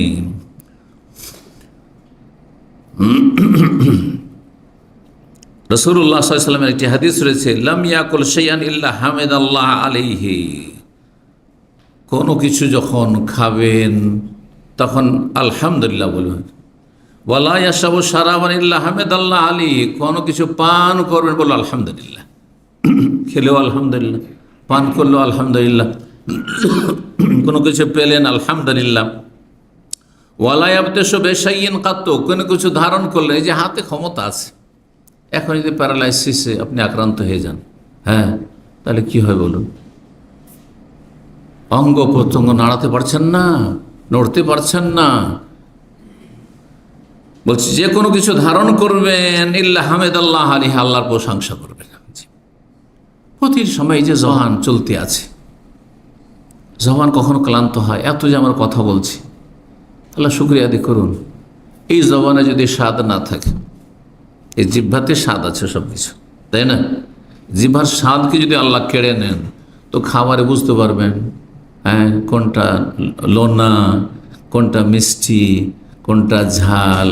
রাসূলুল্লাহ সাল্লাল্লাহু আলাইহি ওয়াসাল্লামের একটি হাদিস রয়েছে, লাম ইয়াকুল শাইআন ইল্লা হামিদাল্লাহ আলাইহি, কোনো কিছু যখন খাবেন তখন আলহামদুলিল্লাহ বলবেন। ওয়ালা ইয়াশরাবু শারাবান ইল্লা হামিদাল্লাহ আলাইহি, কোনো কিছু পান করবেন বলো আলহামদুলিল্লাহ, খেলেও আলহামদুলিল্লাহ, পান করলেও আলহামদুলিল্লাহ, কোনো কিছু পেলেন আলহামদুলিল্লাহ। ওয়ালা ইয়াবতাশু বিশাইইন কাত্তু, কোনো কিছু ধারণ করলে, এই যে হাতে ক্ষমতা আছে, এখন যদি প্যারালাইসিসে আপনি আক্রান্ত হয়ে যান, হ্যাঁ, তাহলে কি হয় বলুন? অঙ্গ প্রত্যঙ্গ নাড়াতে পারছেন না, নড়তে পারছেন না। বলছি যে কোনো কিছু ধারণ করবেন ইল্লা হামিদাল্লাহ আলাইহি, আল্লাহর প্রশংসা করবেন। প্রতির সময় যে জবান চলতে আছে, জবান কখনো ক্লান্ত হয়, এত যে আমার কথা বলছি, আল্লাহ শুকরিয়া আদায় করুন। এই জবানে যদি স্বাদ না থাকে, এই জিহ্বাতে স্বাদ আছে সব কিছু, তাই না? জিহ্বার স্বাদকে যদি আল্লাহ কেড়ে নেন তো খাবারে বুঝতে পারবেন, হ্যাঁ, কোনটা লোনা, কোনটা মিষ্টি, কোনটা ঝাল,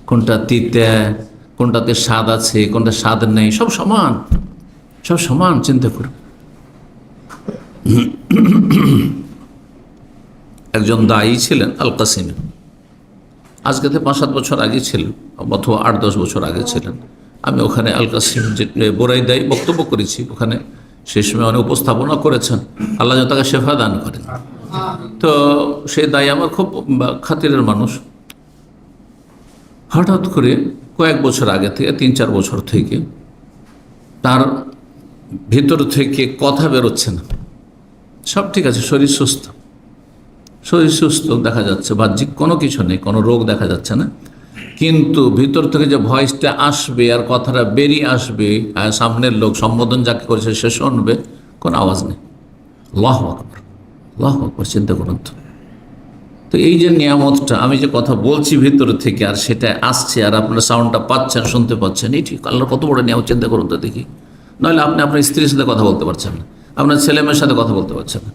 কোনটা তিতা, কোনটাতে স্বাদ আছে, কোনটা স্বাদ নেই, সব সমান, সব সমান। চিন্তা করুন, একজন দায়ী ছিলেন আল কাসিমি, আজকে থেকে 5-7 বছর আগে ছিলেন, অথবা 8-10 বছর আগে ছিলেন। আমি ওখানে আল কাসিম যে বোরাই দায়ী বক্তব্য করেছি, ওখানে সেই সময় অনেক উপস্থাপনা করেছেন, আল্লাহ যেন তাকে শেফা দান করেন। তো সেই দায়ী আমার খুব খাতিরের মানুষ। হঠাৎ করে কয়েক বছর আগে থেকে, 3-4 বছর থেকে তার ভিতর থেকে কথা বেরোচ্ছে না। সব ঠিক আছে, শরীর সুস্থ, শরীর সুস্থ দেখা যাচ্ছে, বাহ্যিক কোনো কিছু নেই, কোনো রোগ দেখা যাচ্ছে না, কিন্তু ভিতর থেকে যে ভয়েসটা আসবে আর কথাটা বেরিয়ে আসবে, সামনের লোক সম্বোধন যাকে করেছে সে শুনবে, কোনো আওয়াজ নেই। আল্লাহু আকবার, আল্লাহু আকবার, চিন্তা করুন তো। তো এই যে নিয়ামতটা, আমি যে কথা বলছি ভিতর থেকে আর সেটা আসছে আর আপনারা সাউন্ডটা পাচ্ছেন, শুনতে পাচ্ছেন, এই ঠিক আল্লাহর কত বড় নিয়ামত, চিন্তা করুন তো দেখি। নইলে আপনি আপনার স্ত্রীর সাথে কথা বলতে পারছেন না, আপনার ছেলেমেয়ের সাথে কথা বলতে পারছেন না।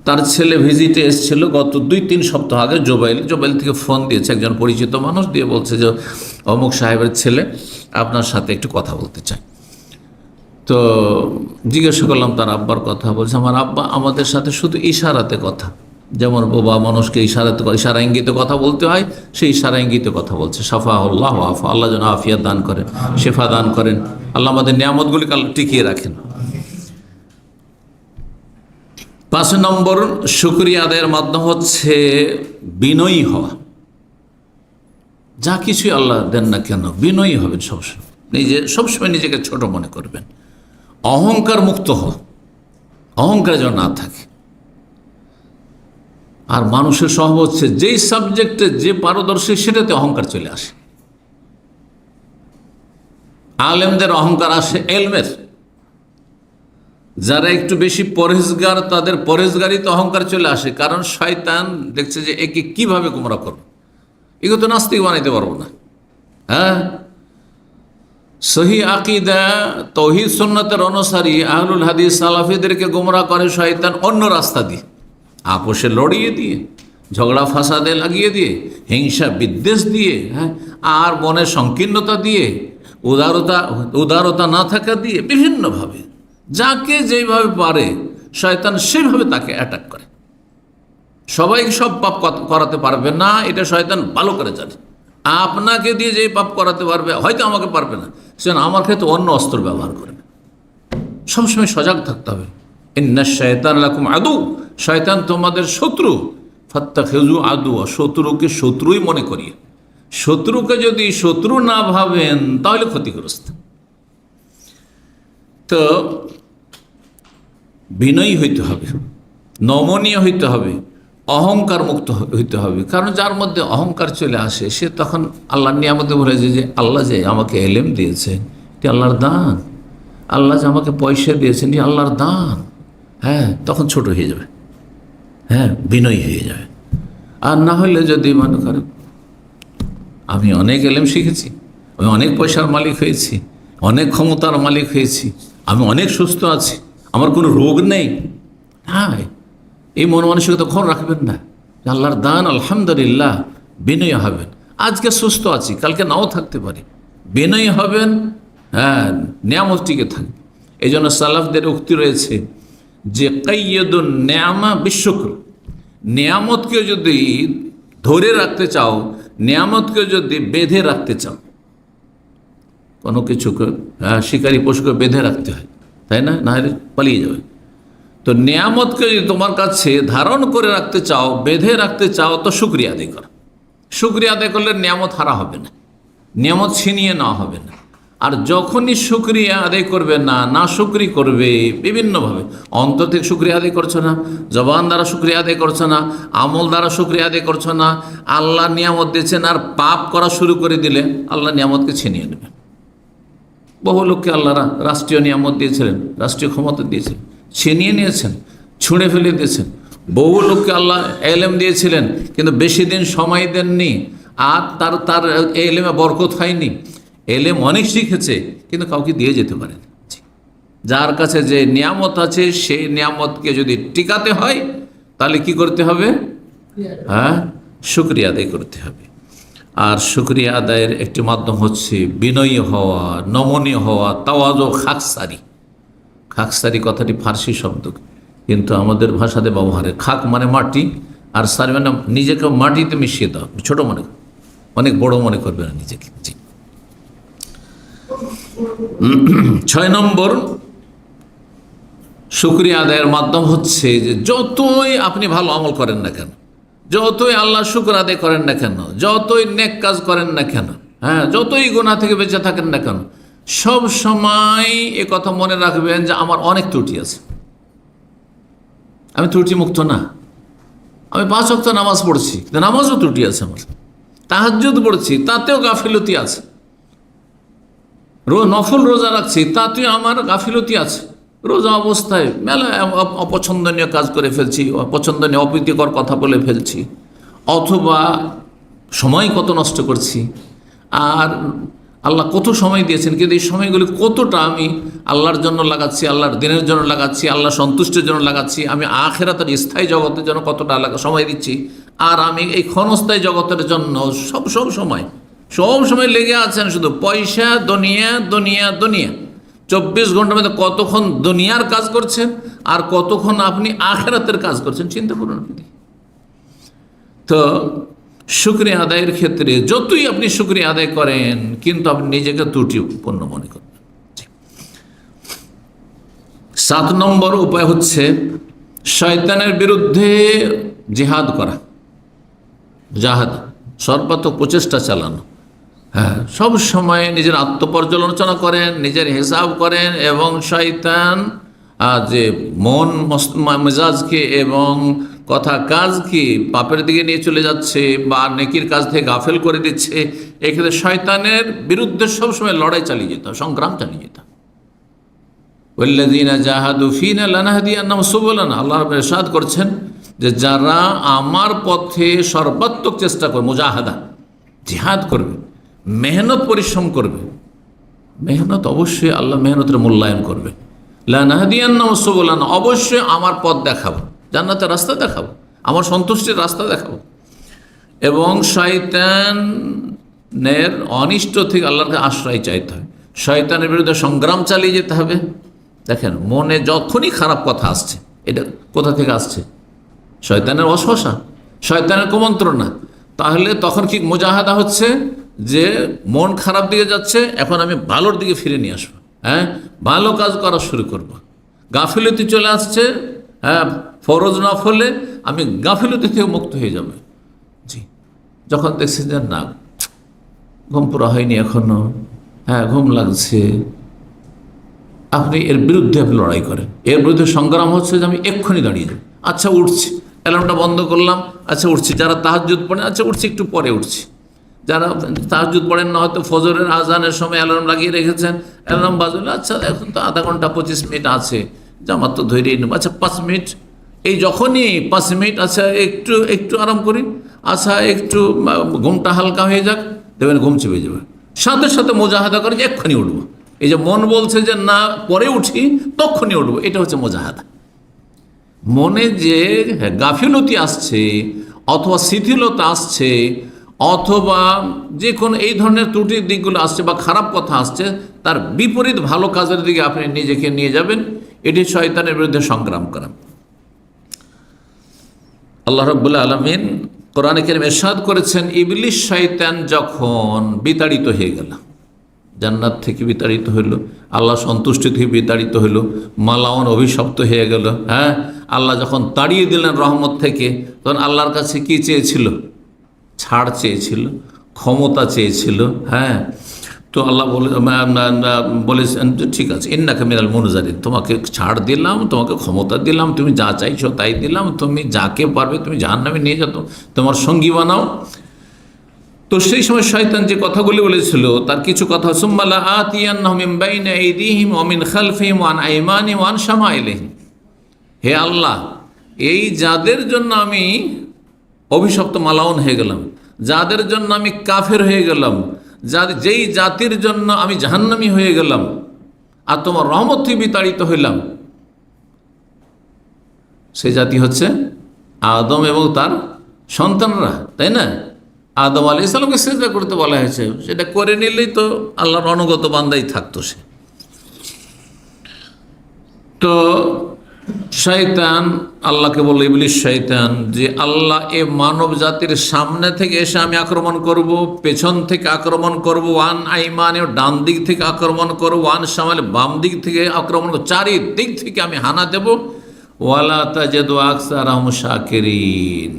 তার ছেলে ভিজিটে এসেছিল গত 2-3 সপ্তাহ আগে, জোবাইল থেকে ফোন দিয়েছে একজন পরিচিত মানুষ, দিয়ে বলছে যে অমুক সাহেবের ছেলে আপনার সাথে একটু কথা বলতে চায়। তো জিজ্ঞাসা করলাম তার আব্বার কথা, বলছে আমার আব্বা আমাদের সাথে শুধু ইশারাতে কথা, যেমন বাবা মানুষকে ইশারা ইঙ্গিতে কথা বলতে হয়, সেই ইশারা ইঙ্গিতে কথা বলছে। সাফা আল্লাহ আফা, আল্লাহ যেন আফিয়া দান করেন, শেফা দান করেন, আল্লাহ আমাদের নিয়ামতগুলিকে আল্লাহ টিকিয়ে রাখেন। 5 নম্বর শুকরিয়া আদায়ের মাধ্যম হচ্ছে বিনয়ী হওয়া। যা কিছুই আল্লাহ দেন না কেন বিনয়ী হবেন সবসময়, সবসময় নিজেকে ছোট মনে করবেন, অহংকার মুক্ত হওয়া, অহংকার যেন না থাকে। আর মানুষের স্বভাব হচ্ছে যেই সাবজেক্টে যে পারদর্শী সেটাতে অহংকার চলে আসে। আলেমদের অহংকার আসে এলমের, যারা একটু বেশি পরহেজগার তাদের পরহেজগারিতে অহংকার চলে আসে, কারণ শয়তান দেখছে যে একে কিভাবে গোমরা করবো, এগুলো তো নাস্তিক বানাইতে পারবো না। হ্যাঁ, সহি আকিদা তৌহিদ সুন্নতের অনুসারী আহলুল হাদিস সালাফিদেরকে গোমরা করে শয়তান অন্য রাস্তা দিয়ে, আপোষে লড়িয়ে দিয়ে, ঝগড়া ফাসাদে লাগিয়ে দিয়ে, হিংসা বিদ্বেষ দিয়ে, হ্যাঁ, আর মনের সংকীর্ণতা দিয়ে, উদারতা না থাকা দিয়ে, বিভিন্নভাবে যাকে যেইভাবে পারে শয়তান সেভাবে তাকে অ্যাটাক করে। সবাই সব পাপ করাতে পারবে না, এটা শয়তান ভালো করে জানে। আপনাকে দিয়ে যে পাপ করাতে পারবে, হয়তো আমাকে পারবে না, সে আমার ক্ষেত্রে অন্য অস্ত্র ব্যবহার করবে। সবসময় সজাগ থাকতে হবে। ইন্না শায়তান লাকুম আদু, শয়তান তোমাদের শত্রু, ফাত্তাখিযু আদুয়া, শত্রুকে শত্রুই মনে করিয়ে। শত্রুকে যদি শত্রু না ভাবেন তাহলে ক্ষতিগ্রস্ত। তো বিনয়ী হইতে হবে, নমনীয় হইতে হবে, অহংকার মুক্ত হইতে হবে। কারণ যার মধ্যে অহংকার চলে আসে সে তখন আল্লাহর নিয়ামতে বলে যে আল্লাহ যে আমাকে এলেম দিয়েছেন এটি আল্লাহর দান, আল্লাহ যে আমাকে পয়সা দিয়েছেন এটি আল্লাহর দান, হ্যাঁ, তখন ছোট হয়ে যাবে, হ্যাঁ, বিনয়ী হয়ে যাবে। আর না হলে যদি মনে করেন আমি অনেক এলেম শিখেছি, আমি অনেক পয়সার মালিক হয়েছি, অনেক ক্ষমতার মালিক হয়েছি, আমি অনেক সুস্থ আছি, আমার কোনো রোগ নেই, হ্যাঁ, এই মন মানসিকতা তখন রাখবেন না। আল্লাহর দান, আলহামদুলিল্লাহ, বিনয়ী হবেন। আজকে সুস্থ আছি, কালকে নাও থাকতে পারি, বিনয়ী হবেন, হ্যাঁ, নিয়ামত টিকে থাকবে। এই জন্য সালাফদের উক্তি রয়েছে যে কাইয়্যিদুন নিয়ামা বিশুকর, নিয়ামতকে যদি ধরে রাখতে চাও, নিয়ামতকে যদি বেঁধে রাখতে চাও, কোনো কিছুকে শিকারী পশুকে বেঁধে রাখতে হয়, তাই না, না হলে পালিয়ে যাবে। তো নিয়ামতকে যদি তোমার কাছে ধারণ করে রাখতে চাও, বেঁধে রাখতে চাও, তো শুকরিয়া আদায় করো। শুকরিয়া আদায় করলে নিয়ামত হারা হবে না, নিয়ামত ছিনিয়ে নেওয়া হবে না। আর যখনই শুকরিয়া আদায় করবে না, না শুকরি করবে বিভিন্নভাবে, অন্তর থেকে শুকরিয়া আদায় করছো না, জবান দ্বারা শুকরিয়া আদায় করছো না, আমল দ্বারা শুকরিয়া আদায় করছো না, আল্লাহ নিয়ামত দিয়েছেন আর পাপ করা শুরু করে দিলে আল্লাহ নিয়ামতকে ছিনিয়ে নেবে। বহু লোককে আল্লাহ রাষ্ট্রীয় নিয়ামত দিয়েছিলেন, রাষ্ট্রীয় ক্ষমতা দিয়েছিলেন, ছিনিয়ে নিয়েছেন, ছুঁড়ে ফেলে দিয়েছেন। বহু লোককে আল্লাহ এলেম দিয়েছিলেন, কিন্তু বেশি দিন সময় দেননি, আর তার তার এলেমে বরকত হয়নি। এলেম অনেক শিখেছে, কিন্তু কাউকে দিয়ে যেতে পারেনি। যার কাছে যে নিয়ামত আছে, সেই নিয়ামতকে যদি টিকাতে হয়, তাহলে কি করতে হবে? হ্যাঁ, শুকরিয়া আদায় করতে হবে। আর শুকরিয়া আদায়ের একটি মাধ্যম হচ্ছে বিনয়ী হওয়া, নমনীয় হওয়া, তাওয়াজু, খাকসারি। খাকসারি কথাটি ফার্সি শব্দ, কিন্তু আমাদের ভাষাতে ব্যবহারে খাক মানে মাটি, আর সারি মানে নিজেকে মাটিতে মিশিয়ে দাও, ছোট মনে, অনেক বড় মনে করবে না নিজেকে। জি। 6 নম্বর শুকরিয়া আদায়ের মাধ্যম হচ্ছে যে যতই আপনি ভালো আমল করেন না কেন, যতই আল্লাহ শুকর আদায় করেন না কেন, যতই নেক কাজ করেন না কেন, হ্যাঁ, যতই গুনাহ থেকে বেঁচে থাকেন না কেন, সব সময় এ কথা মনে রাখবেন যে আমার অনেক ত্রুটি আছে, আমি ত্রুটি মুক্ত না। আমি 5 ওয়াক্ত নামাজ পড়ছি, নামাজও ত্রুটি আছে আমার। তাহাজ্জুদ পড়ছি, তাতেও গাফিলতি আছে। নফল রোজা রাখছি, তাতেও আমার গাফিলতি আছে। রোজা অবস্থায় মেলা অপছন্দনীয় কাজ করে ফেলছি, অপছন্দনীয় অপ্রীতিকর কথা বলে ফেলছি, অথবা সময় কত নষ্ট করছি। আর আল্লাহ কত সময় দিয়েছেন, কিন্তু এই সময়গুলি কতটা আমি আল্লাহর জন্য লাগাচ্ছি, আল্লাহর দিনের জন্য লাগাচ্ছি, আল্লাহ সন্তুষ্টির জন্য লাগাচ্ছি, আমি আখিরাতের স্থায়ী জগতের জন্য কতটা সময় দিচ্ছি, আর আমি এই ক্ষণস্থায়ী জগতের জন্য সব সময় লেগে আছেন শুধু পয়সা, দুনিয়া দুনিয়া দুনিয়া। 24 ঘন্টার মধ্যে কতক্ষণ দুনিয়ার কাজ করছেন আর কতক্ষণ আপনি আখিরাতের কাজ করছেন, চিন্তা করুন আপনি। তো শুকরিয়া আদায়ের ক্ষেত্রে যতই আপনি শুকরিয়া আদায় করেন, কিন্তু আপনি নিজেকে ত্রুটিপূর্ণ মনে করবেন। 7 নম্বর উপায় হচ্ছে শয়তানের বিরুদ্ধে জিহাদ করা, জাহাদ, সর্বাত্মক প্রচেষ্টা চালানো। হ্যাঁ, সব সময় নিজের আত্মপর্যালোচনা করেন, নিজের হিসাব করেন, এবং শয়তান যে মন মেজাজকে এবং কথা কাজকে পাপের দিকে নিয়ে চলে যাচ্ছে বা নেকির কাজ থেকে গাফেল করে দিচ্ছে, এক্ষেত্রে শয়তানের বিরুদ্ধে সবসময় লড়াই চালিয়ে যেতে হবে, সংগ্রাম চালিয়ে যেতে হবে। ওয়াল্লাযীনা জাহাদু ফীনা লানাহদিয়ান্নাহুম সুবুলানা, আল্লাহ রাব্বুল ইরশাদ করছেন যে যারা আমার পথে সর্বাত্মক চেষ্টা করবে, মুজাহাদা, জিহাদ করবে, মেহনত পরিশ্রম করবে, মেহনত অবশ্যই আল্লাহ মেহনতের মূল্যায়ন করবে। লানাহদিয়ান্নাহুম সুবুলানা, অবশ্যই আমার পথ দেখাবো, জান্নাতের রাস্তা দেখাবো, আমার সন্তুষ্টির রাস্তা দেখাবো। এবং শয়তানের অনিষ্ট থেকে আল্লাহকে আশ্রয় চাইতে হয়, শয়তানের বিরুদ্ধে সংগ্রাম চালিয়ে যেতে হবে। দেখেন, মনে যখনই খারাপ কথা আসছে, এটা কোথা থেকে আসছে? শয়তানের ওয়াসওয়াসা, শয়তানের কুমন্ত্রণা। তাহলে তখন কি মুজাহাদা হচ্ছে যে মন খারাপ দিকে যাচ্ছে, এখন আমি ভালোর দিকে ফিরে নিয়ে আসবো, হ্যাঁ, ভালো কাজ করা শুরু করব। গাফিলতি চলে আসছে, হ্যাঁ, ফরজ নফলে আমি গাফিলতি থেকে মুক্ত হয়ে যাব। জি, যখন দেখছেন যে না, ঘুম পুরা হয়নি এখনো, হ্যাঁ, ঘুম লাগছে, আপনি এর বিরুদ্ধে আপনি লড়াই করেন। এর বিরুদ্ধে সংগ্রাম হচ্ছে যে আমি এক্ষুনি দাঁড়িয়ে যাই, আচ্ছা উঠছি, অ্যালার্মটা বন্ধ করলাম, আচ্ছা উঠছি। যারা তাহাজ্জুদ পড়েন, আচ্ছা উঠছি, একটু পরে উঠছি। যারা তাহাজ্জুদ পড়েন না, হয়তো ফজরের আজানের সময় অ্যালার্ম লাগিয়ে রেখেছেন, অ্যালার্ম বাজলে আচ্ছা এখন তো আধা ঘন্টা 25 মিনিট আছে, জামাত তো ধরেই নেব, আচ্ছা 5 মিনিট, এই যখনই 5 মিনিট, আচ্ছা একটু আরাম করি, আচ্ছা একটু ঘুমটা হালকা হয়ে যাক, দেখবেন ঘুম চেপে যাবে। সাথে সাথে মুজাহাদা করে যে এক্ষুনি উঠবো। এই যে মন বলছে যে না পরে উঠি, তখনই উঠবো, এটা হচ্ছে মুজাহাদা। মনে যে গাফিলতি আসছে, অথবা শিথিলতা আসছে, অথবা যে কোনো এই ধরনের ত্রুটির দিকগুলো আসছে বা খারাপ কথা আসছে, তার বিপরীত ভালো কাজের দিকে আপনি নিজেকে নিয়ে যাবেন। এটি শয়তানের বিরুদ্ধে সংগ্রাম করা। আল্লাহ রাব্বুল আলামিন কোরআনে কারীমে ইরশাদ করেছেন, ইবলিস শয়তান যখন বিতাড়িত হয়ে গেল, জান্নাত থেকে বিতাড়িত হইল, আল্লাহ সন্তুষ্টি থেকে বিতাড়িত হইল, মালাউন অভিশপ্ত হয়ে গেল। হ্যাঁ, আল্লাহ যখন তাড়িয়ে দিলেন রহমত থেকে, তখন আল্লাহর কাছে কি চেয়েছিল? ছাড় চেয়েছিল, ক্ষমতা চেয়েছিল। হ্যাঁ, তো আল্লাহ বলেছেন ঠিক আছে, ইন্নাকা মিনাল মুনজারিন, তোমাকে ছাড় দিলাম, তোমাকে ক্ষমতা দিলাম, তুমি যা চাইছো তাই দিলাম, তুমি যাকে পারবে তুমি জাহান্নামে নিয়ে যাও, তোমার সঙ্গী বানাও। তো সেই সময় শয়তান যে কথাগুলি বলেছিল তার কিছু কথা, সুম্মা লাআতিয়ান্নাহুম মিন বাইনি আইদিহিম ওয়া মিন খালফিহিম ওয়া আন আইমানিহিম ওয়া আন শামাইলিহিম, হে আল্লাহ এই যাদের জন্য আমি অভিশপ্ত মালাউন হয়ে গেলাম, যাদের জন্য আমি কাফের হয়ে গেলাম, যেই জাতির জন্য আমি জাহান্নামী হয়ে গেলাম আর তোমার রহমত থেকে বিতাড়িত হইলাম, সেই জাতি হচ্ছে আদম এবং তার সন্তানরা, তাই না? আদম আলাইহিস সালামকে সিজদা করতে বলা হয়েছে, সেটা করে নিলেই তো আল্লাহর অনুগত বান্দাই থাকতো সে। তো শয়তান আল্লাহকে বলল, ইবলিস শয়তান, যে আল্লাহ এ মানব জাতির সামনে থেকে এসে আমি আক্রমণ করব, পেছন থেকে আক্রমণ করব, ওয়ান আইমানে ডান দিক থেকে আক্রমণ করব, ওয়ান শামালে বাম দিক থেকে আক্রমণ করব, চারিদিক থেকে আমি হানা দেব। ওয়ালা তাজিদু আকসারাহুম শাকিরিন।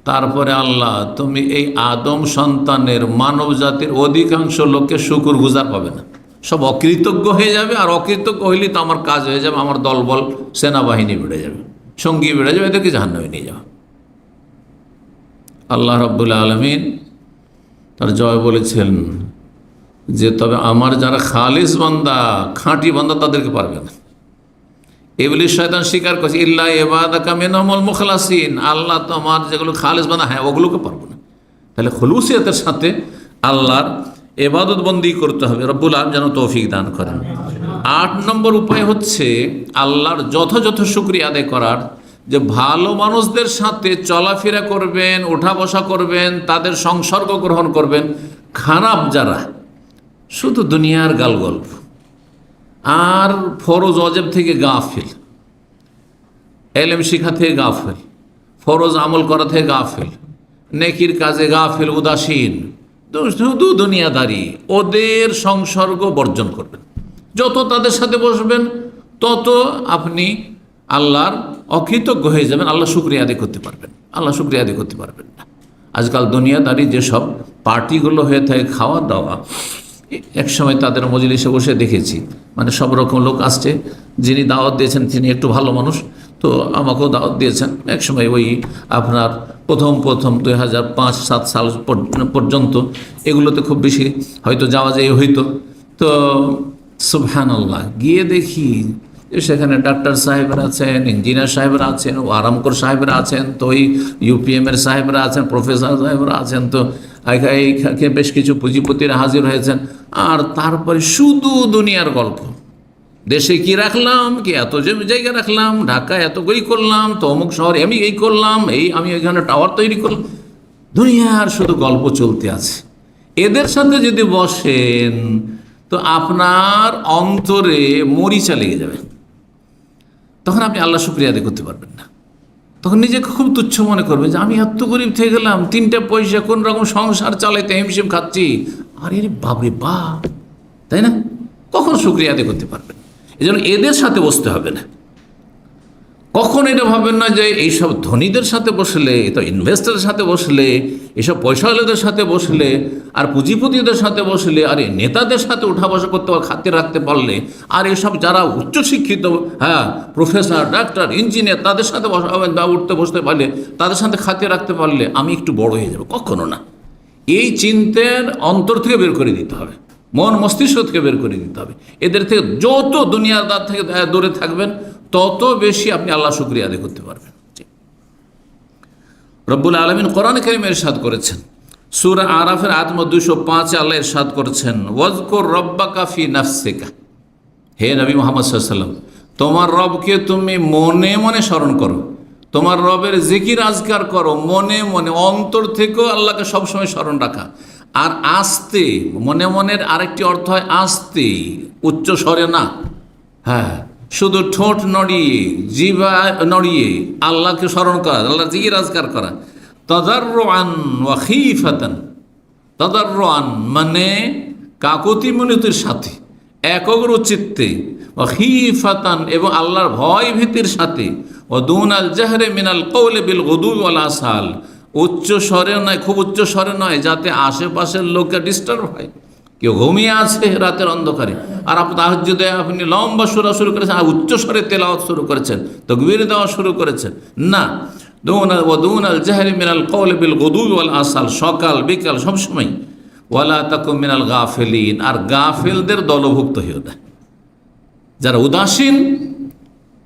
তারপরে আল্লাহ, তুমি এই আদম সন্তানের মানব জাতির অধিকাংশ লোককে শুকর গুজার পাবে না, সব অকৃতজ্ঞ হয়ে যাবে। আর অকৃতজ্ঞ হইলেই তো আমার কাজ হয়ে যাবে, আমার দলবল সেনাবাহিনী বেড়ে যাবে, সঙ্গী বেড়ে যাবে, এদেরকে জাহান্নামে নিয়ে যাওয়া। আল্লাহ রাব্বুল আলামিন তার জয় বলেছেন যে তবে আমার যারা খালিস বান্দা, খাঁটি বান্দা, তাদেরকে পারবে না। ইবলিস শয়তান স্বীকার করছে, ইল্লা ইবাদাকা মিনহুমুল মুখলাসিন, আল্লাহ তোমার যেগুলো খালিস বান্দা, হ্যাঁ ওগুলোকে পারবো না। তাহলে খুলুসিয়তের সাথে আল্লাহর ইবাদত বন্দি করতে হবে। রব্বুল আলামিন যেন তৌফিক দান করেন। 8 নম্বর উপায় হচ্ছে আল্লাহর যথাযথ শুকরিয়া আদায় করার, যে ভালো মানুষদের সাথে চলাফেরা করবেন, ওঠা বসা করবেন, তাদের সংসর্গ গ্রহণ করবেন। খারাপ যারা শুধু দুনিয়ার গালগল্প আর ফরজ অজেব থেকে গাফিল, এলেম শিখা থেকে গাফিল, ফরজ আমল করা থেকে গাফিল, নেকির কাজে গাফিল, উদাসীন, শুধু দুনিয়াদারি, ওদের সংসর্গ বর্জন করবেন। যত তাদের সাথে বসবেন তত আপনি আল্লাহর অকৃতজ্ঞ হয়ে যাবেন, আল্লাহ শুকরিয়া আদায় করতে পারবেন, আল্লাহ শুকরিয়া আদায় করতে পারবেন না। আজকাল দুনিয়াদারি যেসব পার্টিগুলো হয়ে থাকে, খাওয়া দাওয়া, এক সময় তাদের মজলিসে বসে দেখেছি, মানে সব রকম লোক আসছে, যিনি দাওয়াত দিয়েছেন তিনি একটু ভালো মানুষ, তো আমাকেও দাওয়াত দিয়েছেন। এক সময় ওই আপনার প্রথম 2005-7 সাল পর্যন্ত এগুলোতে খুব বেশি হয়তো যাওয়া যায় হইতো। তো সুবহানাল্লাহ, গিয়ে দেখি সেখানে ডাক্তার সাহেবরা আছেন, ইঞ্জিনিয়ার সাহেবরা আছেন, আরামকর সাহেবরা আছেন, তো ওই ইউপিএমের সাহেবরা আছেন, প্রফেসর সাহেবরা আছেন, তো এইখানে বেশ কিছু পুঁজিপতিরা হাজির হয়েছেন। আর তারপরে শুধু দুনিয়ার গল্প, দেশে কি রাখলাম, কি এত জায়গা রাখলাম, ঢাকা এত কই করলাম, তো অমুক শহরে আমি এই করলাম, আমি এখানে টাওয়ার তৈরি করলাম, দুনিয়ার শুধু গল্প চলতে আছে। এদের সাথে যদি বসেন তো আপনার অন্তরে মরিচা লেগে যাবে, তখন আপনি আল্লাহ শুকরিয়া আদায় করতে পারবেন না। তখন নিজেকে খুব তুচ্ছ মনে করবে যে আমি এত গরিব থেকে গেলাম, 3টা পয়সা কোন রকম সংসার চালাইতে হিমশিম খাচ্ছি, আরে বাপরে বাপ, তাই না? কখন শুকরিয়া আদায় করতে পারবেন? এই জন্য এদের সাথে বসতে হবে না। কখন এটা ভাববেন না যে এইসব ধনীদের সাথে বসলে, তো ইনভেস্টারের সাথে বসলে, এইসব পয়সাওয়ালাদের সাথে বসলে, আর পুঁজিপতিদের সাথে বসলে, আর এই নেতাদের সাথে উঠা বসা করতে খাতির রাখতে পারলে, আর এসব যারা উচ্চশিক্ষিত, হ্যাঁ প্রফেসর, ডাক্তার, ইঞ্জিনিয়ার, তাদের সাথে উঠতে বসতে পারলে, তাদের সাথে খাতির রাখতে পারলে আমি একটু বড় হয়ে যাব, কখনো না। এই চিন্তার অন্তর থেকে বের করে দিতে হবে, মন মস্তিষ্ক থেকে বের করে দিতে হবে। এদের থেকে যত দুনিয়াদার থেকে দূরে থাকবেন তত বেশি আপনি আল্লাহ শুকরিয়া আদায় করতে পারবেন। রব্বুল আলামিন কোরআন কারীমে ইরশাদ করেছেন, সূরা আরাফের আয়াত 205 আল্লাহ ইরশাদ করেছেন, ওয়াজকুর রব্বাকা ফি নাফসিকা, হে নবী মুহাম্মদ সাল্লাল্লাহু আলাইহি ওয়াসাল্লাম, তোমার রবকে তুমি মনে মনে স্মরণ করো, তোমার রবের জিকির আজকার করো, মনে মনে, অন্তর থেকেও আল্লাহকে সবসময় স্মরণ রাখা। আর আস্তে, মনে মনের আরেকটি অর্থ হয় আস্তে, উচ্চ স্বরে না, হ্যাঁ শুধু ঠোঁট নড়িয়ে, জিহ্বা নড়িয়ে আল্লাহকে স্মরণ করা, আল্লাহ জিকির আজকার করা। তাদাররুআন ওয়া খীফাতান, তাদাররুআন মানে কাকুতি মিনতির সাথে, একগ্র চিত্তে, ওয়া খীফাতান এবং আল্লাহর ভয় ভীতির সাথে, ওয়া দুনাল জাহরি মিনাল কওলি বিল গুদুবি ওয়াল আসাল, উচ্চ স্বরে নয়, খুব উচ্চ স্বরে নয়, যাতে আশেপাশের লোককে ডিস্টার্ব হয়। কেউ ঘুমিয়ে আছে রাতের অন্ধকারে, আর আপনি তাহাজ্জুদে আপনি লম্বা সুরা শুরু করেছেন, আর উচ্চ স্বরে তেলাওয়াত শুরু করেছেন, তাকবীর দেওয়া শুরু করেছেন, না। দুনাল জাহরি মিনাল কওলি বিল গুদুবি ওয়াল আসাল, সকাল বিকাল সবসময়। ওয়ালা তাকুম মিনাল গাফিলিন, আর গাফিলদের দলভুক্ত হইও না, যারা উদাসীন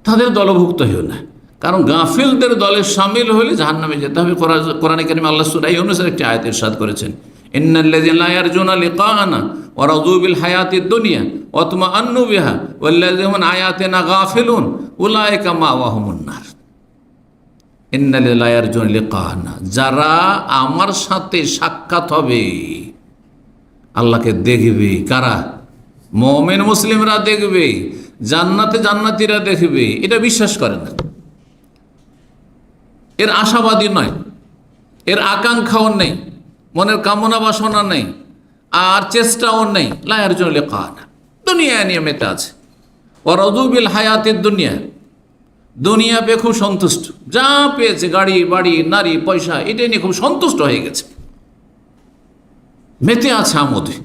তাদের দলভুক্ত হইও না। কারণ গাফিলদের দলে শামিল হলে জাহান্নামে যেতে হবে। কোরআনে কারিমে আল্লাহ সূরা ইউনূসের একটি আয়াত ইরশাদ করেছেন, ইন্নাল্লাযীনা লা ইয়ারজুনা লিকাআনা ওয়া রাযু বিল হায়াতিদ দুনিয়া ওয়া তামান্নু বিহা ওয়াল্লাযীনা আন আয়াতিনা গাফিলুন উলাইকা মাওয়াহুমুন নার। ইন্নাল্লাযীনা লা ইয়ারজুনা লিকাআনা, যারা আমার সাথে সাক্ষাৎ হবে, আল্লাহকে দেখবে। কারা? মুমিন মুসলিমরা দেখবে, জান্নাতে জান্নাতীরা দেখবে, এটা বিশ্বাস করে না, এর আশাবাদী নয়, এর আকাঙ্ক্ষাও নেই, মনের কামনা বাসনা নেই, আর চেষ্টাও নেই। লা ইয়ারজুনা লিকাআনা, দুনিয়া নিয়ে মেতে আছে। ওয়া রাযু বিল হায়াতিদ দুনিয়া, দুনিয়া পেয়ে খুব সন্তুষ্ট, যা পেয়েছে গাড়ি বাড়ি নারী পয়সা এটা নিয়ে খুব সন্তুষ্ট হয়ে গেছে, মেতে আছে আমোদে।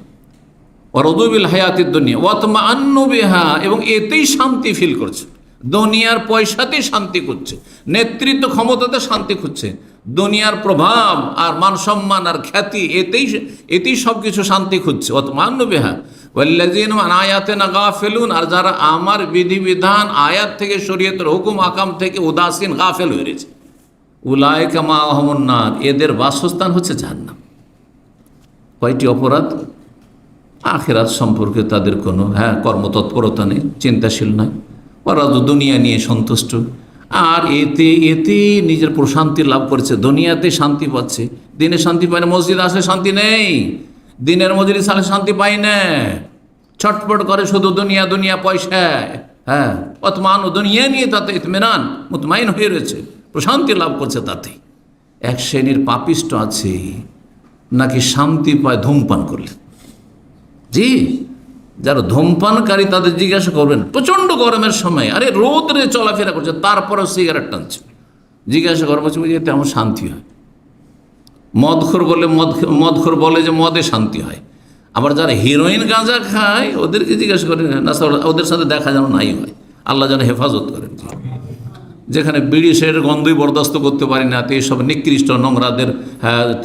ওয়া রাযু বিল হায়াতিদ দুনিয়া ওয়া তামান্নু বিহা, এবং এতেই শান্তি ফিল করছে, দুনিয়ার পয়সাতেই শান্তি খুঁজছে, নেতৃত্ব ক্ষমতাতে শান্তি খুঁজছে, দুনিয়ার প্রভাব আর মান সম্মান আর খ্যাতি এতেই সব কিছু শান্তি খুঁজছে। ওয়া তামান্নু বিহা ওয়াল্লাযীনা আন আয়াতিনা গাফিলুন, আর যারা আমার বিধিবিধান আয়াত থেকে শরীয়তের হুকুম আকাম থেকে উদাসীন গাফেল হয়ে রয়েছে, উলাইকা মাওয়াহুমুন নার, এদের বাসস্থান হচ্ছে জাহান্নাম। কয়টি অপরাধ? আখিরাত সম্পর্কে তাদের কোনো কর্মতৎপরতা নেই, চিন্তাশীল নয়, ওরা তো দুনিয়া নিয়ে সন্তুষ্ট, আর এতে নিজের প্রশান্তি লাভ করছে, দুনিয়াতে শান্তি পাচ্ছে, দিনে শান্তি পায় না, মসজিদ আসলে শান্তি নেই, দিনের মজলিস আসলে শান্তি পাই না, ছটপট করে শুধু দুনিয়া দুনিয়া পয়সায়। অতমানও দুনিয়া নিয়ে তাতে ইতমিনান মুতমাইন হয়ে রয়েছে, প্রশান্তি লাভ করছে। তাতে এক শ্রেণীর পাপিষ্ট আছে নাকি শান্তি পায় ধূমপান করলে। জি, যারা ধূমপানকারী তাদের জিজ্ঞাসা করবেন, প্রচণ্ড গরমের সময়, আরে রোদরে চলাফেরা করছে, তারপরেও সিগারেট টানছে, জিজ্ঞাসা করবো তেমন শান্তি হয়। মদখোর বলে যে মদে শান্তি হয়। আবার যারা হিরোইন গাঁজা খায় ওদেরকে জিজ্ঞাসা করেন না, ওদের সাথে দেখা যেন নাই হয়, আল্লাহ যেন হেফাজত করেন। যেখানে বিড়ি সিগারেটের গন্ধই বরদাস্ত করতে পারি না, তো এইসব নিকৃষ্ট নোংরাদের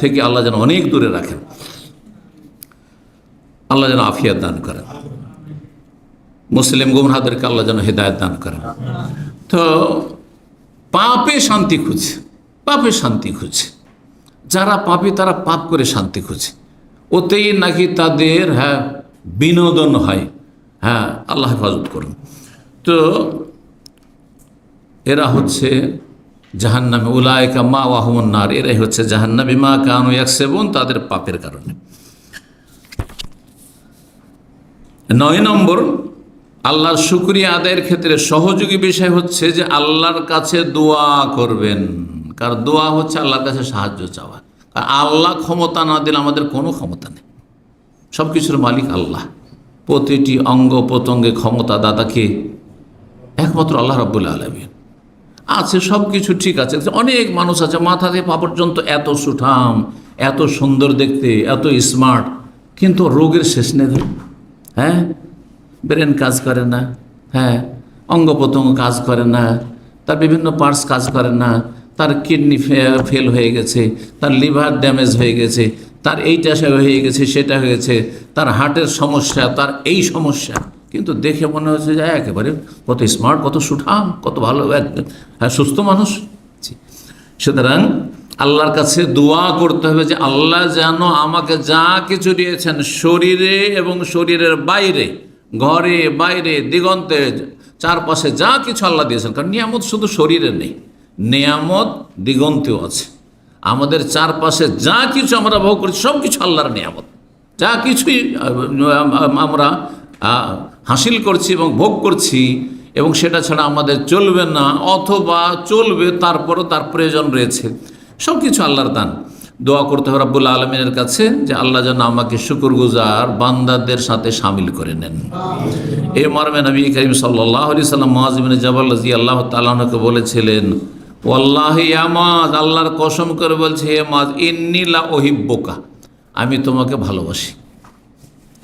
থেকে আল্লাহ যেন অনেক দূরে রাখেন, আল্লাহ যেন আফিয়াত দান করেন, মুসলিম গুমরাহদেরকে আল্লাহ যেন হেদায়েত দান করেন। তো পাপে শান্তি খুঁজছে, পাপে শান্তি খুঁজছে, যারা পাপী তারা পাপ করে শান্তি খুঁজে, ওতেই নাকি তাদের বিনোদন হয়। আল্লাহ হেফাজত করুন। তো এরা হচ্ছে জাহান্নামে, উলাইকা মাওয়াহুমুন নার, এরাই হচ্ছে জাহান্নামে বিমা কানু ইয়াকসিবুন, তাদের পাপের কারণে। 9 নম্বর, আল্লাহর শুকরিয়া আদায়ের ক্ষেত্রে সহযোগী বিষয় হচ্ছে যে আল্লাহর কাছে দোয়া করবেন। কারণ দোয়া হচ্ছে আল্লাহর কাছে সাহায্য চাওয়া। আর আল্লাহ ক্ষমতা না দিলে আমাদের কোনো ক্ষমতা নেই, সব কিছুর মালিক আল্লাহ। প্রতিটি অঙ্গ প্রত্যঙ্গে ক্ষমতা দাতাকে একমাত্র আল্লাহ রাব্বুল আলামিন। আছে সব কিছু ঠিক আছে, অনেক মানুষ আছে মাথা থেকে পা পর্যন্ত এত সুঠাম, এত সুন্দর দেখতে, এত স্মার্ট, কিন্তু রোগের শেষ নেই। ব্রেন কাজ করে না, অঙ্গ প্রত্যঙ্গ কাজ করে না, তার বিভিন্ন পার্টস কাজ করে না, তার কিডনি ফেল হয়ে গেছে, তার লিভার ড্যামেজ হয়ে গেছে, তার এইটা হয়ে গেছে, সেটা হয়েছে, তার হার্টের সমস্যা, তার এই সমস্যা, কিন্তু দেখে মনে হচ্ছে যে একেবারে কত স্মার্ট, কত সুঠাম, কত ভালো, সুস্থ মানুষ। সুতরাং আল্লাহর কাছে দোয়া করতে হবে যে আল্লাহ যেন আমাকে যা কিছু দিয়েছেন শরীরে এবং শরীরের বাইরে, ঘরে বাইরে দিগন্তে চারপাশে যা কিছু আল্লাহ দিয়েছেন, কারণ নিয়ামত শুধু শরীরে নেই, নিয়ামত দিগন্তেও আছে। আমাদের চারপাশে যা কিছু আমরা ভোগ করছি সব কিছু আল্লাহর নিয়ামত, যা কিছুই আমরা হাসিল করছি এবং ভোগ করছি, এবং সেটা ছাড়া আমাদের চলবে না, অথবা চলবে তারপরও তার প্রয়োজন রয়েছে, সব কিছু আল্লাহর দান। দোয়া করতে হবে রব্বুল আলমিনের কাছে যে আল্লাহ যেন আমাকে শুকরগুজার বান্দাদের সাথে শামিল করে নেন। এই মর্মে নবী করিম সাল্লাল্লাহু আলাইহি সাল্লাম মুআয ইবনে জাবাল রাদিয়াল্লাহু তাআলা আনহুকে বলেছিলেন, ওয়াল্লাহি ইয়া মুআয, আল্লাহর কসম করে বলছে হে মুআয, ইন্নী লা উহিব্বুকা, আমি তোমাকে ভালোবাসি।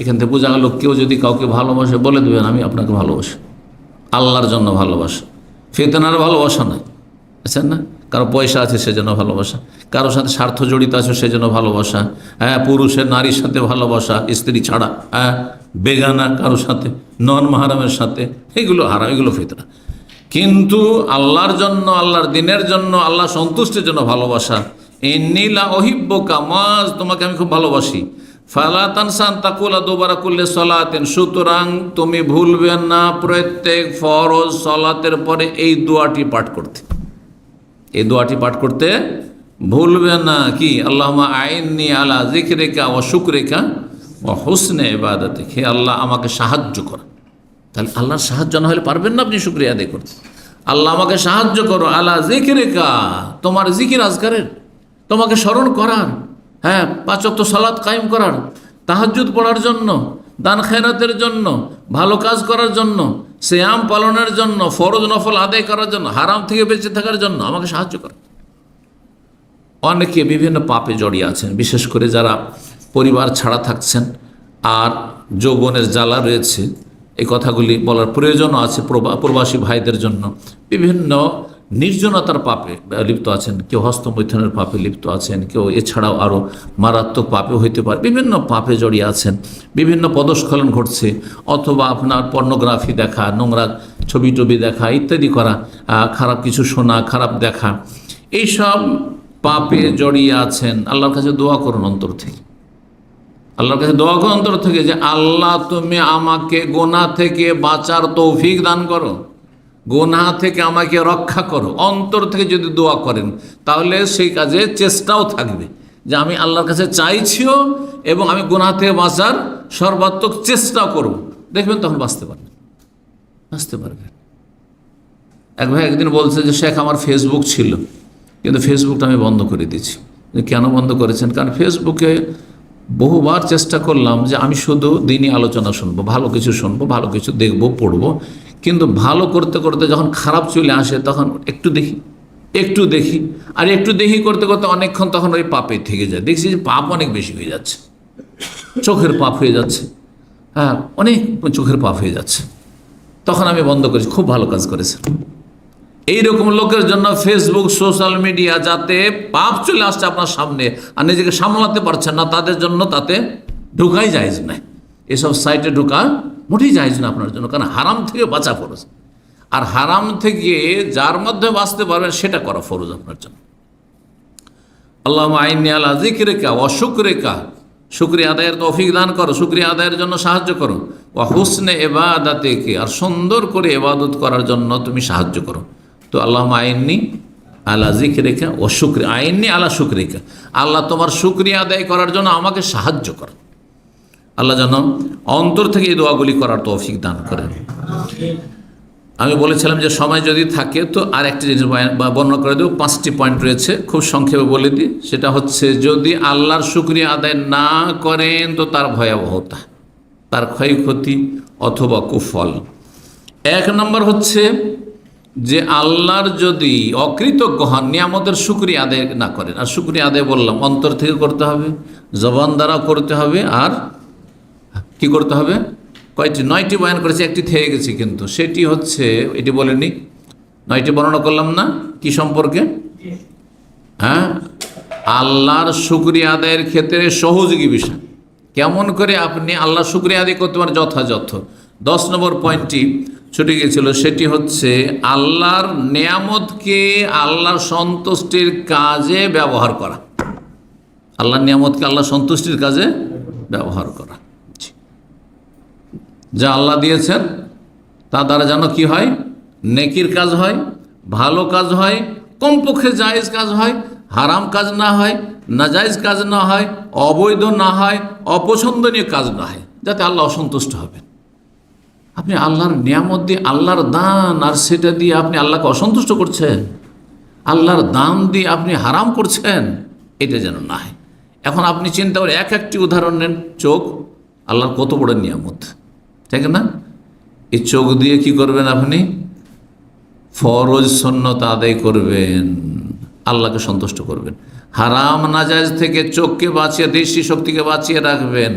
এখান থেকে বোঝা গেল কেউ যদি কাউকে ভালোবাসে বলে দেবেন আমি আপনাকে ভালোবাসি, আল্লাহর জন্য ভালোবাসা, ফিতনার ভালোবাসা নয়। আচ্ছা না, কারো পয়সা আছে সেজন্য ভালোবাসা, কারোর সাথে স্বার্থ জড়িত আছে সেজন্য ভালোবাসা, পুরুষের নারীর সাথে ভালোবাসা, স্ত্রী ছাড়া, বেগানা কারোর সাথে, নন মাহারামের সাথে, এগুলো হারাম, এগুলো ফিতনা। কিন্তু আল্লাহর জন্য, আল্লাহর দিনের জন্য, আল্লাহ সন্তুষ্টির জন্য ভালোবাসা। ইন্নী লা উহিব্বুকা, মাজ তোমাকে আমি খুব ভালোবাসি। ফালা তানসা আন তাকুলা দুবারা কুল্লি সালাতিন, সুতরাং তুমি ভুলবে না প্রত্যেক ফরজ সালাতের পরে এই দোয়াটি পাঠ করতে। এই দোয়াটি পাঠ করতে ভুলবে না। কি? আল্লাহুম্মা আইন্নি আলা যিকরিকা ওয়া শুকরিকা ওয়া হুসনি ইবাদাতিক, হে আল্লাহ আমাকে সাহায্য কর। তাহলে আল্লাহর সাহায্য না হলে পারবেন না আপনি শুকরিয়া আদায় করতে। আল্লাহ আমাকে সাহায্য করো আলা যিকরিকা, তোমার জিকির আজকারের, তোমাকে স্মরণ করার, হ্যাঁ 5 ওয়াক্ত সালাত কায়েম করার, তাহাজ্জুদ পড়ার জন্য, দান খেরাতের জন্য, ভালো কাজ করার জন্য, সিয়াম পালনের জন্য, ফরজ নফল আদায় করার জন্য, হারাম থেকে বেঁচে থাকার জন্য আমাকে সাহায্য করো। অনেকে বিভিন্ন পাপে জড়িয়ে আছেন, বিশেষ করে যারা পরিবার ছাড়া থাকছেন আর যৌবনের জ্বালা রয়েছে। এই কথাগুলি বলার প্রয়োজনও আছে প্রবাসী ভাইদের জন্য। বিভিন্ন নির্জনতার পাপে লিপ্ত আছেন, কেউ হস্তমৈথুনের পাপে লিপ্ত আছেন, কেউ এছাড়াও আরও মারাত্মক পাপে হইতে পারে, বিভিন্ন পাপে জড়িয়ে আছেন, বিভিন্ন পদস্খলন ঘটছে, অথবা আপনার পর্নোগ্রাফি দেখা, নোংরা ছবি টবি দেখা ইত্যাদি করা, খারাপ কিছু শোনা, খারাপ দেখা, এইসব পাপে জড়িয়ে আছেন। আল্লাহর কাছে দোয়া করুন অন্তর থেকে, আল্লাহর কাছে দোয়া করুন অন্তর থেকে যে আল্লাহ তুমি আমাকে গুনাহ থেকে বাঁচার তৌফিক দান করো, গুনাহ থেকে আমাকে রক্ষা করো। অন্তর থেকে যদি দোয়া করেন তাহলে সেই কাজে চেষ্টাও থাকবে যে আমি আল্লাহর কাছে চাইছিও এবং আমি গুনাহ থেকে বাঁচার সর্বাত্মক চেষ্টাও করব। দেখবেন তখন বাঁচতে পারবেন। এক ভাই একদিন বলছে যে শেখ আমার ফেসবুক ছিল, কিন্তু ফেসবুকটা আমি বন্ধ করে দিয়েছি। কেন বন্ধ করেছেন? কারণ ফেসবুকে বহুবার চেষ্টা করলাম যে আমি শুধু দিনই আলোচনা শুনবো, ভালো কিছু শুনবো, ভালো কিছু দেখবো, পড়বো, কিন্তু ভালো করতে করতে যখন খারাপ চলে আসে তখন একটু দেখি আর একটু দেখি করতে করতে অনেকক্ষণ তখন ওই পাপে থেকে যায়। দেখছি যে পাপ অনেক বেশি হয়ে যাচ্ছে, চোখের পাপ হয়ে যাচ্ছে, হ্যাঁ অনেক চোখের পাপ হয়ে যাচ্ছে। তখন আমি বন্ধ করেছি। খুব ভালো কাজ করেছে। এইরকম লোকের জন্য ফেসবুক, সোশ্যাল মিডিয়া, যাতে পাপ চলে আসছে আপনার সামনে আর নিজেকে সামলাতে পারছেন না, তাদের জন্য তাতে ঢোকাই জায়েজ নাই। এসব সাইটে ঢোকা মোটেই জায়েজ না আপনার জন্য, কারণ হারাম থেকে বাঁচা ফরজ। আর হারাম থেকে যার মধ্যে বাঁচতে পারবেন সেটা করা ফরজ আপনার জন্য। আল্লাহুম্মা আইন্নী আলা যিকরিকা ওয়া শুকরিকা, শুকরিয়া আদায়ের তৌফিক দান করো, শুকরিয়া আদায়ের জন্য সাহায্য করো। ওয়া হুসনে ইবাদাতিক, আর সুন্দর করে ইবাদত করার জন্য তুমি সাহায্য করো। তো আল্লাহুম্মা আইন্নী আলা যিকরিকা ওয়া শুকরিকা, আইন্নী আলা শুকরিকা, আল্লাহ তোমার শুকরিয়া আদায় করার জন্য আমাকে সাহায্য করো। আল্লাহ যেন অন্তর থেকে এই দোয়াগুলি করার তৌফিক দান করেন। আমি বলেছিলাম যে সময় যদি থাকে তো আর একটা জিনিস বর্ণনা করে দেবো। 5টি পয়েন্ট রয়েছে, খুব সংক্ষেপে বলে দিই। সেটা হচ্ছে যদি আল্লাহর শুকরিয়া আদায় না করেন তো তার ভয়াবহতা, তার ক্ষয়ক্ষতি অথবা কুফল। 1 নম্বর হচ্ছে যে আল্লাহর যদি অকৃতজ্ঞ হন, নিয়ামতের শুকরিয়া আদায় না করেন। আর শুকরিয়া আদায় বললাম অন্তর থেকে করতে হবে, জবান দ্বারা করতে হবে, আর কি করতে হবে? কয়টি? 9টি বয়ান করেছে, একটি থেকে গেছে কিন্তু, সেটি হচ্ছে এটি বলেনি। 9টি বর্ণনা করলাম না কি সম্পর্কে? হ্যাঁ, আল্লাহর শুকরিয়া আদায়ের ক্ষেত্রে সহযোগী বিষয়, কেমন করে আপনি আল্লাহর শুকরিয়া আদায় করতে পারেন যথাযথ। 10 নম্বর পয়েন্টটি ছুটে গিয়েছিল, সেটি হচ্ছে আল্লাহর নিয়ামতকে আল্লাহর সন্তুষ্টির কাজে ব্যবহার করা। আল্লাহর নিয়ামতকে আল্লাহর সন্তুষ্টির কাজে ব্যবহার করা, যা আল্লাহ দিয়েছেন তা দ্বারা যেন কি হয়? নেকির কাজ হয়, ভালো কাজ হয়, কমপক্ষে জায়েজ কাজ হয়, হারাম কাজ না হয়, নাজায়েজ কাজ না হয়, অবৈধ না হয়, অপছন্দনীয় কাজ না হয়, যাতে আল্লাহ অসন্তুষ্ট হবেন। আপনি আল্লাহর নিয়ামত দিয়ে, আল্লাহর দান, আর সেটা দিয়ে আপনি আল্লাহকে অসন্তুষ্ট করছেন, আল্লাহর দান দিয়ে আপনি হারাম করছেন, এটা যেন না হয়। এখন আপনি চিন্তা করে একটি উদাহরণ নেন। চোখ আল্লাহর কত বড় নিয়ামত, ঠিক না? এই চোখ দিয়ে কি করবেন? আপনি ফরজ সুন্নত আদায় করবেন, আল্লাহকে সন্তুষ্ট করবেন। হারাম নাজায়েজ থেকে চোখকে বাঁচিয়ে, দৃষ্টি শক্তিকে বাঁচিয়ে রাখবেন,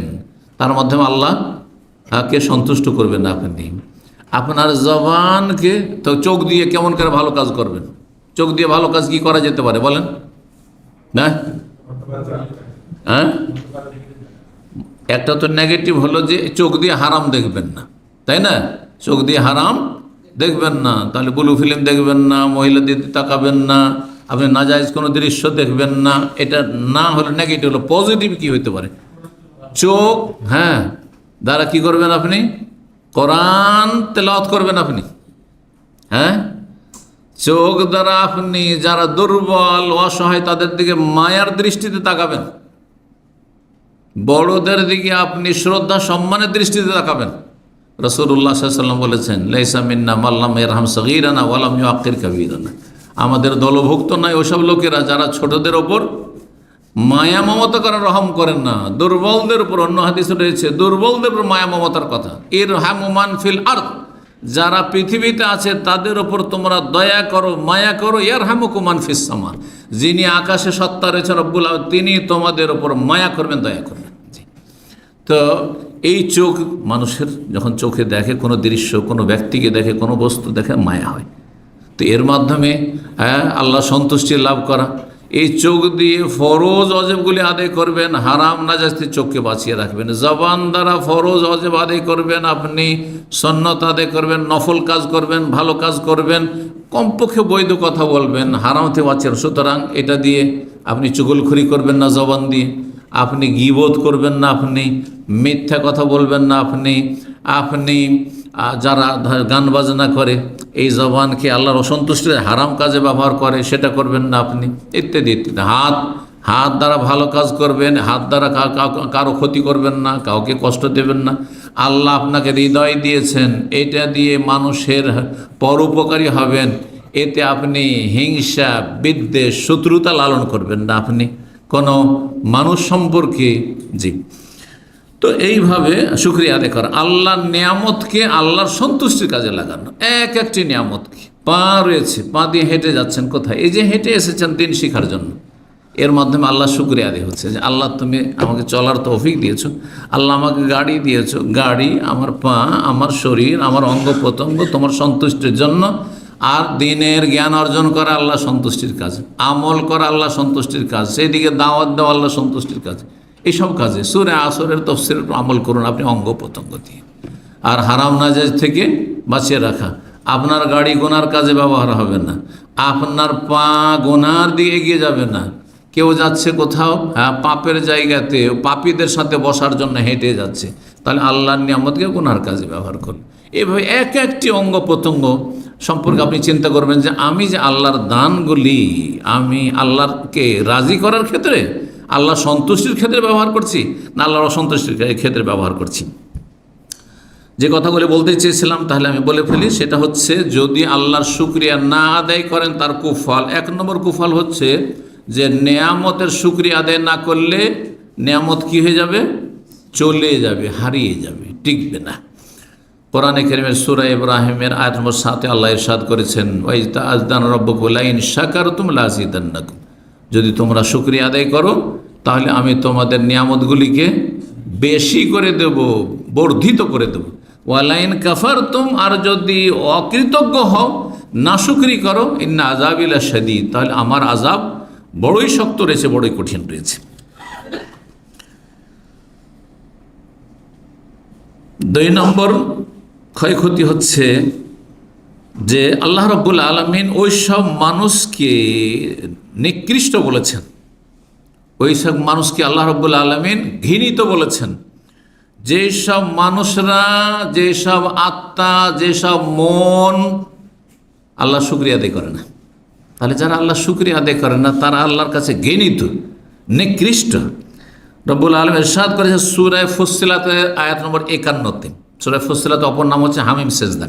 তার মাধ্যমে আল্লাহকে সন্তুষ্ট করবেন। আপনি আপনার জবানকে তো চোখ দিয়ে কেমন করে ভালো কাজ করবেন? চোখ দিয়ে ভালো কাজ কি করা যেতে পারে বলেন? না, হ্যাঁ, একটা তো নেগেটিভ হলো যে চোখ দিয়ে হারাম দেখবেন না, তাই না? চোখ দিয়ে হারাম দেখবেন না, তাহলে ব্লু ফিল্ম দেখবেন না, মহিলাদের তাকাবেন না, আপনি নাজায়েজ কোনো দৃশ্য দেখবেন না। এটা না হলে নেগেটিভ হলো, পজিটিভ কি হইতে পারে? চোখ দ্বারা কি করবেন আপনি? কোরআন তেলাওয়াত করবেন আপনি। চোখ দ্বারা আপনি যারা দুর্বল অসহায় তাদের দিকে মায়ার দৃষ্টিতে তাকাবেন, বড়দের দিকে আপনি শ্রদ্ধা সম্মানের দৃষ্টিতে তাকাবেন। রাসূলুল্লাহ সাল্লাল্লাহু আলাইহি ওয়াসাল্লাম বলেছেন, লাইসা মিন্না মান লাম ইয়ারহাম সগীরানা ওয়া লাম ইউআক্কির কাবীরানা। আমাদের দলভুক্ত নয় ওসব লোকেরা যারা ছোটদের ওপর মায়া মমতা করেন, রহম করেন না। দুর্বলদের উপর, অন্য হাদিসে রয়েছে দুর্বলদের উপর মায়া মমতার কথা। ইরহামু মান ফিল আরদ, যারা পৃথিবীতে আছে তাদের ওপর তোমরা দয়া করো, মায়া করো। ইয়ারহামুকুম মান ফিস সামা, যিনি আকাশে সত্তা রয়েছে রব্বুল আলামিন, তিনি তোমাদের ওপর মায়া করবেন, দয়া করবেন। তো এই চোখ, মানুষের যখন চোখে দেখে কোনো দৃশ্য, কোনো ব্যক্তিকে দেখে, কোনো বস্তু দেখে, মায়া হয়। তো এর মাধ্যমে আল্লাহ সন্তুষ্টি লাভ করা। এই চোখ দিয়ে ফরজ অজেবগুলি আদায় করবেন, হারাম নাজায়েজ থেকে চোখকে বাঁচিয়ে রাখবেন। জবান দ্বারা ফরজ অজেব আদায় করবেন, আপনি সুন্নত আদায় করবেন, নফল কাজ করবেন, ভালো কাজ করবেন, কমপক্ষে বৈধ কথা বলবেন, হারাম থেকে বাঁচিয়ে। সুতরাং এটা দিয়ে আপনি চুগলখড়ি করবেন না, জবান দিয়ে আপনি গীবত করবেন না, আপনি মিথ্যা কথা বলবেন না, আপনি যারা গান বাজনা করে এই জবানকে আল্লাহর অসন্তুষ্টির হারাম কাজে ব্যবহার করে সেটা করবেন না আপনি, ইত্যাদি ইত্যাদি। হাত দ্বারা ভালো কাজ করবেন, হাত দ্বারা কারো ক্ষতি করবেন না, কাউকে কষ্ট দেবেন না। আল্লাহ আপনাকে হৃদয় দিয়েছেন, এটা দিয়ে মানুষের পরোপকারী হবেন। এতে আপনি হিংসা, বিদ্বেষ, শত্রুতা লালন করবেন না আপনি কোনো মানুষ সম্পর্কে। জি, তো এইভাবে শুকরিয়া আদায় করা, আল্লাহর নিয়ামতকে আল্লাহর সন্তুষ্টির কাজে লাগানো। একটি নিয়ামতকে, পা রয়েছে, পা দিয়ে হেঁটে যাচ্ছেন কোথায়, এই যে হেঁটে এসেছেন দিন শিখার জন্য, এর মাধ্যমে আল্লাহ শুকরিয়া আদায় হচ্ছে যে আল্লাহ তুমি আমাকে চলার তৌফিক দিয়েছো, আল্লাহ আমাকে গাড়ি দিয়েছো, গাড়ি, আমার পা, আমার শরীর, আমার অঙ্গ প্রত্যঙ্গ তোমার সন্তুষ্টির জন্য। আর দিনের জ্ঞান অর্জন করা আল্লাহ সন্তুষ্টির কাজ, আমল করা আল্লাহ সন্তুষ্টির কাজ, সেই দিকে দাওয়াত দেওয়া আল্লাহ সন্তুষ্টির কাজ। এইসব কাজে সূরা আসরের তাফসীরের আমল করুন আপনি অঙ্গ প্রত্যঙ্গ দিয়ে। আর হারাম নাজায়েজ থেকে বাঁচিয়ে রাখা, আপনার গাড়ি গোনার কাজে ব্যবহার হবে না, আপনার পা গোনার দিকে এগিয়ে যাবে না। কেউ যাচ্ছে কোথাও পাপের জায়গাতে, পাপীদের সাথে বসার জন্য হেঁটে যাচ্ছে, তাহলে আল্লাহর নিয়ামতকে গোনার কাজে ব্যবহার করুন। এভাবে একটি অঙ্গ প্রত্যঙ্গ সম্পর্কে আপনি চিন্তা করবেন যে আমি যে আল্লাহর দানগুলি আমি আল্লাহকে রাজি করার ক্ষেত্রে, আল্লাহ সন্তুষ্টির ক্ষেত্রে ব্যবহার করছি না আল্লাহর অসন্তুষ্টির ক্ষেত্রে ব্যবহার করছি। যে কথাগুলি বলতে চেয়েছিলাম তাহলে আমি বলে ফেলি, সেটা হচ্ছে যদি আল্লাহর শুকরিয়া না আদায় করেন তার কুফল, 1 নম্বর কুফল হচ্ছে যে নেয়ামতের শুকরিয়া আদায় না করলে নেয়ামত কি হয়ে যাবে? চলে যাবে, হারিয়ে যাবে, টিকবে না। কোরআনে কারীমের সূরা ইব্রাহিমের আয়াত নম্বর 7 আল্লাহ ইরশাদ করেছেন, ওয়াইজ তাআযানা রাব্বুকুম লাইন শাকারতুম লাযিদান্নাকুম, যদি তোমরা শুকরিয়া আদায় করো তাহলে আমি তোমাদের নিয়ামতগুলিকে বেশি করে দেব, বর্ধিত করে দেব। ওয়ালাইন কাফারতুম, আর যদি অকৃতজ্ঞ হও, নাশুকরি করো, ইন্না আযাবি লাশাদীদ, তাহলে আমার আযাব বড়ই শক্ত রয়েছে, বড়ই কঠিন রয়েছে। 2 নম্বর ক্ষয়ক্ষতি হচ্ছে যে আল্লাহ রাব্বুল আলামিন ওই সব মানুষকে নিকৃষ্ট বলেছেন, ওই সব মানুষকে আল্লাহ রাব্বুল আলামিন ঘৃণিত বলেছেন, যেসব মানুষরা, যেসব আত্মা, যেসব মন আল্লাহ শুকরিয়া আদায় করে না। তাহলে যারা আল্লাহ শুকরিয়া আদায় করে না তারা আল্লাহর কাছে ঘৃণিত, নিকৃষ্ট। রব্বুল আলামিন ইরশাদ করেছেন সূরা ফুসসিলাতের আয়াত নম্বর 51-তে। সূরা ফুসসিলাত অপর নাম হচ্ছে হামিম সেজদা।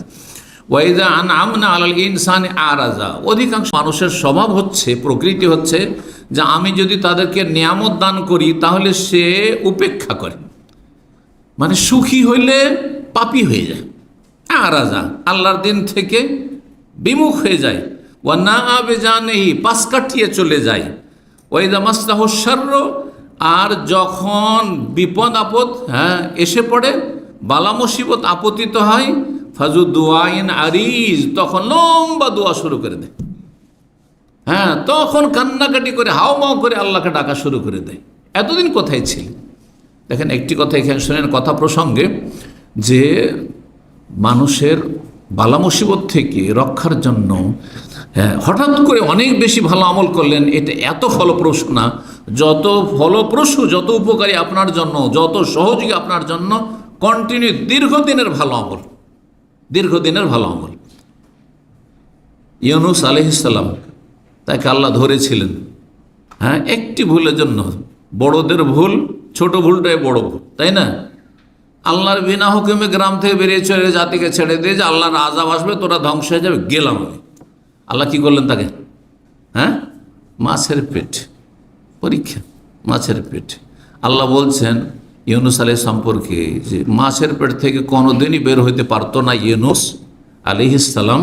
ওয়াইদা আনআমনা আলাল ইনসানি আরাজা, অধিকাংশ মানুষের স্বভাব হচ্ছে, প্রকৃতি হচ্ছে যে আমি যদি তাদেরকে নিয়ামত দান করি তাহলে সে উপেক্ষা করে, মানে সুখী হইলে পাপী হয়ে যায়, আরাজা, আল্লাহর দিন থেকে বিমুখ হয়ে যায়। ওয়া না আবেজানেহি, পাশ কাটিয়ে চলে যায়। ওয়াইদা মাসসাহু শারর, আর যখন বিপদ আপদ এসে পড়ে, বালা মুসিবত আপতিত হয়, ফাজু দুআইন আরিজ, তখন লম্বা দোয়া শুরু করে দেয়। তখন কান্নাকাটি করে হাওমাও করে আল্লাহকে ডাকা শুরু করে দেয়। এতদিন কোথায় ছিল? দেখেন একটি কথা এখানে শোনেন, কথা প্রসঙ্গে, যে মানুষের বালা মুসিবত থেকে রক্ষার জন্য হঠাৎ করে অনেক বেশি ভালো আমল করলেন, এটা এত ফলপ্রসূ না। যত ফলপ্রসূ, যত উপকারী আপনার জন্য, যত সহযোগী আপনার জন্য কন্টিনিউ দীর্ঘদিনের ভালো আমল, দীর্ঘদিনের ভালো আমল। ইউনুস আলাইহিস সালাম, তাকে আল্লাহ ধরেছিলেন একটি ভুলের জন্য। বড়দের ভুল, ছোট ভুলটাই বড় ভুল, তাই না? আল্লাহর বিনা হুকুমে গ্রাম থেকে বেরিয়ে চলে জাতিকে ছেড়ে দিয়ে যে আল্লাহর আযাব আসবে, তোরা ধ্বংস হয়ে যাবে, গেলাম আমি। আল্লাহ কি করলেন তাকে? মাছের পেট, পরীক্ষা, মাছের পেট। আল্লাহ বলছেন ইউনুস আলাইহিস সম্পর্কে যে মাছের পেট থেকে কোনোদিনই বের হইতে পারতো না ইউনুস আলাইহিস সালাম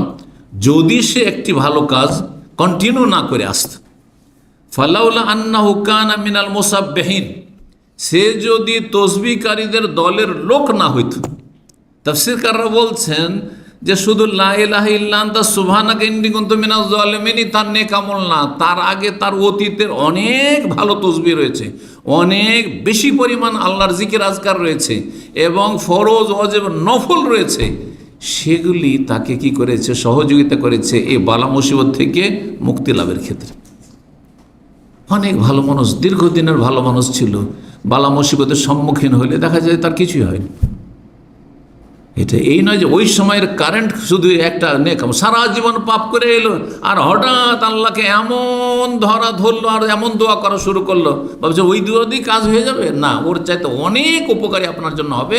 যদি সে একটি ভালো কাজ কন্টিনিউ না করে আসত। ফালাউলা আন্নাহু কানা মিনাল মুসাব্বিহিন, সে যদি তসবিহকারীদের দলের লোক না হইত। তাফসীরকাররা বলছেন যে শুধু লা ইলাহা ইল্লা আনতা সুবহানাকা ইন্নী কুনতু মিনাজ জালিমিন তার নেক আমল না, তার আগে তার অতীতের অনেক ভালো তসবিহ রয়েছে, অনেক বেশি পরিমাণ আল্লাহর জিকির আজকার রয়েছে এবং ফরজ, ওয়াজিব, নফল রয়েছে। সেগুলি তাকে কি করেছে? সহযোগিতা করেছে এই বালা মুসিবত থেকে মুক্তি লাভের ক্ষেত্রে। অনেক ভালো মানুষ, দীর্ঘদিনের ভালো মানুষ ছিল, বালা মুসিবতের সম্মুখীন হলে দেখা যায় তার কিছুই হয়নি। এটা এই নয় যে ওই সময়ের কারেন্ট শুধু একটা নেক, সারা জীবন পাপ করে এলো আর হঠাৎ আল্লাহকে এমন ধরলো আর এমন দোয়া করা শুরু করলো, ভাবছে ওই দোয়া দিয়ে কাজ হয়ে যাবে। না, ওর চাইতে অনেক উপকারী আপনার জন্য হবে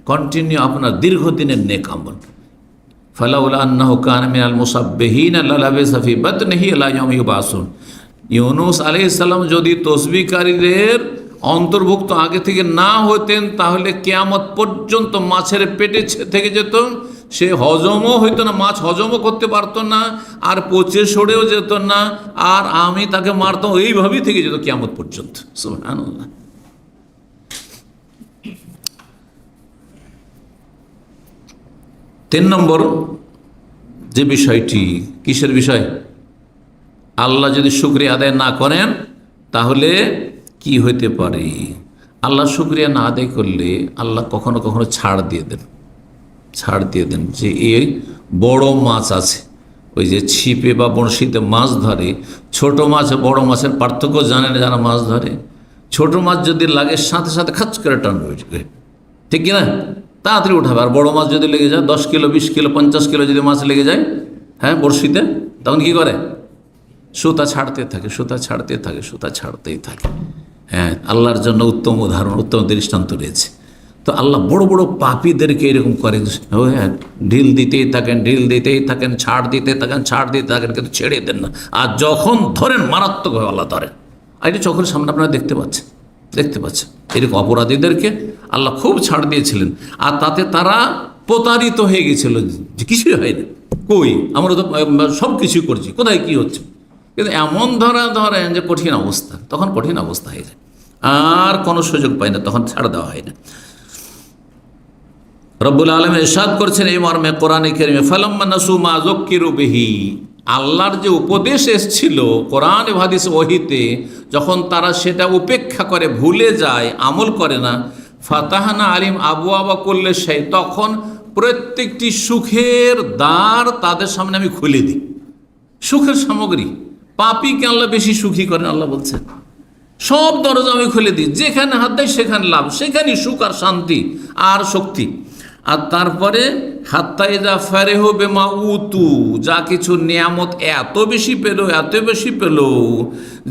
কন্টিনিউ আপনার দীর্ঘদিনের নেক আমল। ফালাউলা আন্নাহু কানা মিনাল মুসাব্বিহিন লালাবিসা ফি বাতনিহি ইলা ইয়াউমি ইউবাসুন। ইউনুস আলাইহিস সালাম যদি তসবিহকারীদের অন্তর্ভুক্ত আগে থেকে না হতেন তাহলে কিয়ামত পর্যন্ত মাছের পেটে থেকে যেত, সে হজমও হইতো না, মাছ হজমও করতে পারতো না, আর পচে সরেও যেত না, আর আমি তাকে মারতাম, এইভাবেই থেকে যেত কিয়ামত পর্যন্ত। সুবহানাল্লাহ। 3 নম্বর যে বিষয়টি, কিসের বিষয়? আল্লাহ যদি শুকরিয়া আদায় না করেন তাহলে কি হইতে পারে? আল্লাহ শুকরিয়া না আদায় করলে আল্লাহ কখনো কখনো ছাড় দিয়ে দেন যে এই বড় মাছ আছে, ওই যে ছিপে বা বড়শিতে মাছ ধরে, ছোট মাছ বড় মাছের পার্থক্য জানে না যারা মাছ ধরে। ছোট মাছ যদি লাগে সাথে সাথে খাচ করে টানবে, ঠিক কিনা? তাড়াতাড়ি উঠাবে। আর বড় মাছ যদি লেগে যায় 10 কিলো 20 কিলো 50 কিলো যদি মাছ লেগে যায় বড়শিতে, তখন কি করে? সুতা ছাড়তেই থাকে। আল্লাহর জন্য উত্তম উদাহরণ, উত্তম দৃষ্টান্ত রয়েছে। তো আল্লাহ বড় বড় পাপীদেরকে এরকম করে, ঢিল দিতেই থাকেন, ছাড় দিতে থাকেন, কিন্তু ছেড়ে দেন না। আর যখন ধরেন মারাত্মকভাবে আল্লাহ ধরেন। আর এটা চোখের সামনে আপনারা দেখতে পাচ্ছেন। এরকম অপরাধীদেরকে আল্লাহ খুব ছাড় দিয়েছিলেন, আর তাতে তারা প্রতারিত হয়ে গেছিল যে কিছুই হয়নি, কই আমরা তো সব কিছু করছি, কোথায় কি হচ্ছে। কিন্তু এমন ধরেন যে কঠিন অবস্থা, তখন কঠিন অবস্থা হয়ে যায়, আর কোনো সুযোগ পায় না, তখন ছাড় দেওয়া হয় না। রব্বুল আলামিন ইরশাদ করছেন এই মর্মে কোরআনে কারীমে, ফালাম্মা নাসু মা যুক্কিরু বিহি, আল্লাহর যে উপদেশ এসেছিল কোরআন ও হাদিস ওহীতে, যখন তারা সেটা উপেক্ষা করে, ভুলে যায়, আমল করে না, ফাতাহনা আলিম আবওয়াবা কুল্লি শাই, তখন প্রত্যেকটি সুখের দ্বার তাদের সামনে আমি খুলে দিই। সুখের সামগ্রী, পাপীকে আল্লাহ বেশি সুখী করেন। আল্লাহ বলছেন সব দরজা আমি খুলে দিই, যেখানে হাত দেয় সেখানে লাভ, সেখানেই সুখ আর শান্তি আর শক্তি। আর তারপরে হাত্তা ইযা ফারিহু বিমা উতু, যা কিছু নিয়ামত এত বেশি পেল